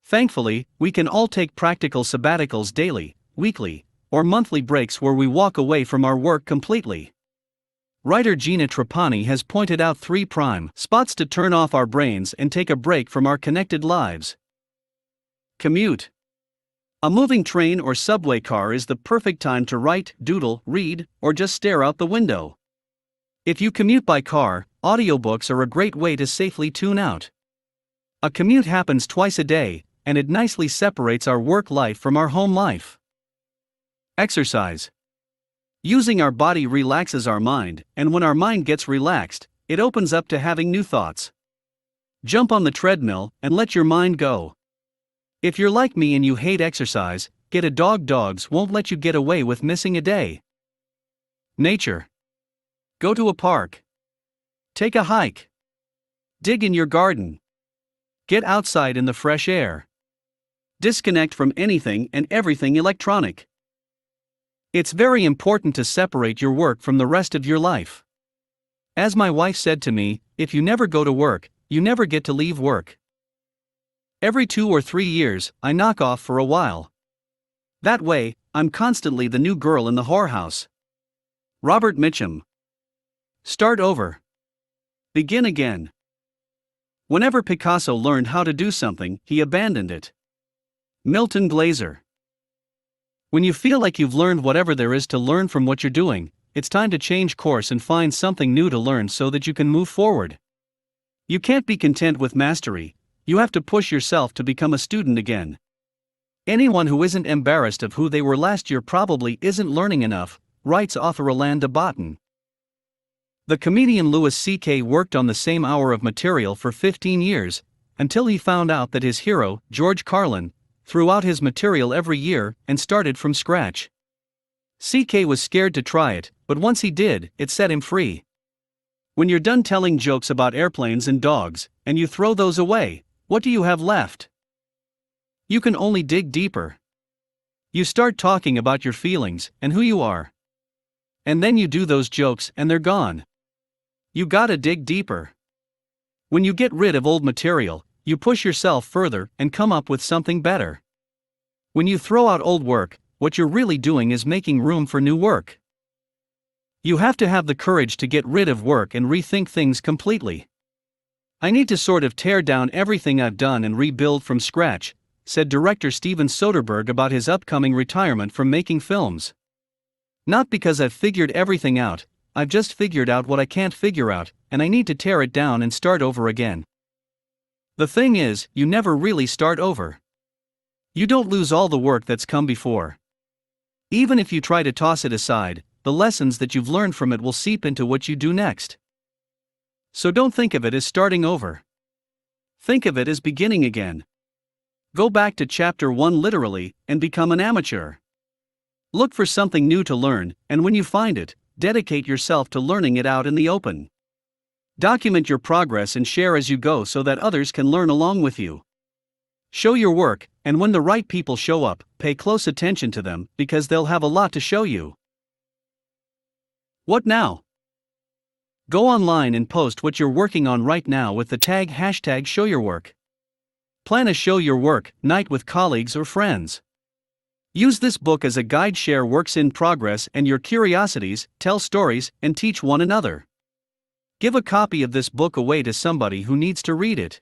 Thankfully, we can all take practical sabbaticals daily, weekly, or monthly breaks where we walk away from our work completely. Writer Gina Trapani has pointed out 3 prime spots to turn off our brains and take a break from our connected lives. Commute. A moving train or subway car is the perfect time to write, doodle, read, or just stare out the window. If you commute by car, audiobooks are a great way to safely tune out. A commute happens twice a day, and it nicely separates our work life from our home life. Exercise. Using our body relaxes our mind, and when our mind gets relaxed, it opens up to having new thoughts. Jump on the treadmill and let your mind go. If you're like me and you hate exercise, get a dog. Dogs won't let you get away with missing a day. Nature. Go to a park. Take a hike. Dig in your garden. Get outside in the fresh air. Disconnect from anything and everything electronic. It's very important to separate your work from the rest of your life. As my wife said to me, if you never go to work, you never get to leave work. Every 2 or 3 years, I knock off for a while. That way, I'm constantly the new girl in the whorehouse. Robert Mitchum. Start over. Begin again. Whenever Picasso learned how to do something, he abandoned it. Milton Glaser. When you feel like you've learned whatever there is to learn from what you're doing, it's time to change course and find something new to learn so that you can move forward. You can't be content with mastery, you have to push yourself to become a student again. Anyone who isn't embarrassed of who they were last year probably isn't learning enough, writes author Alain de Botton. The comedian Louis C.K. worked on the same hour of material for 15 years, until he found out that his hero, George Carlin, threw out his material every year and started from scratch. C.K. was scared to try it, but once he did, it set him free. When you're done telling jokes about airplanes and dogs, and you throw those away, what do you have left? You can only dig deeper. You start talking about your feelings and who you are. And then you do those jokes and they're gone. You gotta dig deeper. When you get rid of old material, you push yourself further and come up with something better. When you throw out old work, what you're really doing is making room for new work. You have to have the courage to get rid of work and rethink things completely. I need to sort of tear down everything I've done and rebuild from scratch, said director Steven Soderbergh about his upcoming retirement from making films. Not because I've figured everything out, I've just figured out what I can't figure out, and I need to tear it down and start over again. The thing is, you never really start over. You don't lose all the work that's come before. Even if you try to toss it aside, the lessons that you've learned from it will seep into what you do next. So don't think of it as starting over. Think of it as beginning again. Go back to chapter 1 literally, and become an amateur. Look for something new to learn, and when you find it, dedicate yourself to learning it out in the open. Document your progress and share as you go so that others can learn along with you. Show your work, and when the right people show up, pay close attention to them because they'll have a lot to show you. What now? Go online and post what you're working on right now with the tag #ShowYourWork. Plan a show your work night with colleagues or friends. Use this book as a guide, share works in progress and your curiosities, tell stories, and teach one another. Give a copy of this book away to somebody who needs to read it.